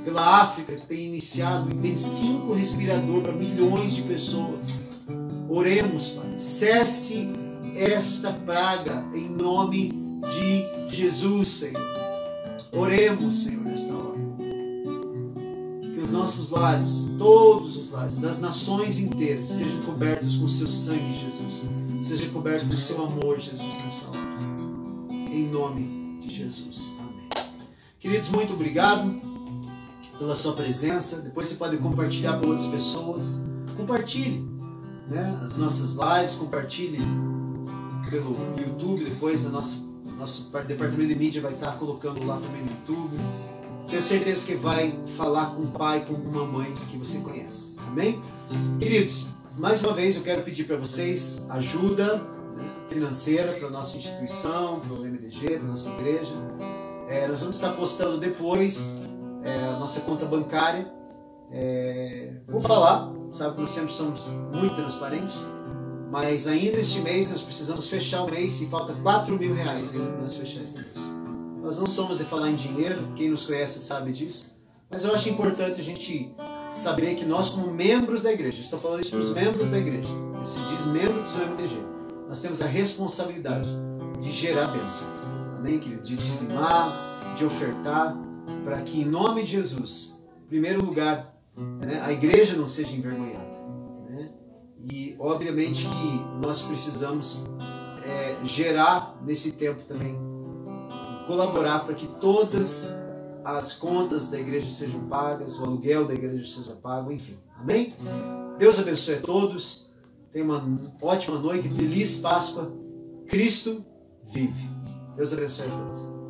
Pela África, que tem iniciado e tem 5 respiradores para milhões de pessoas. Oremos, Pai. Cesse esta praga em nome de Jesus, Senhor. Oremos, Senhor, nesta hora. Que os nossos lares, todos os lares, das nações inteiras, sejam cobertos com seu sangue, Jesus. Sejam cobertos com seu amor, Jesus, nessa hora. Em nome de Jesus. Amém. Queridos, muito obrigado pela sua presença. Depois você pode compartilhar para outras pessoas. Compartilhe, né, as nossas lives, compartilhe pelo YouTube. Depois nosso departamento de mídia vai estar colocando lá também no YouTube. Tenho certeza que vai falar com o pai, com uma mãe que você conhece. Amém? Queridos, mais uma vez eu quero pedir para vocês ajuda, né, financeira para a nossa instituição, para o MDG, para a nossa igreja. Nós vamos estar postando depois a nossa conta bancária. Vou falar, sabe que nós sempre somos muito transparentes, mas ainda este mês nós precisamos fechar o mês e falta R$4.000 ainda para nós fechar este mês. Nós não somos de falar em dinheiro, quem nos conhece sabe disso, mas eu acho importante a gente saber que nós, como membros da igreja, estou falando isso para os membros da igreja, que se diz membros do MDG, nós temos a responsabilidade de gerar bênção, amém, querido? De dizimar, de ofertar, para que em nome de Jesus, em primeiro lugar, a igreja não seja envergonhada, né? E obviamente que nós precisamos gerar nesse tempo também, colaborar para que todas as contas da igreja sejam pagas, o aluguel da igreja seja pago, enfim, amém? Deus abençoe a todos, tenha uma ótima noite, feliz Páscoa, Cristo vive. Deus abençoe a todos.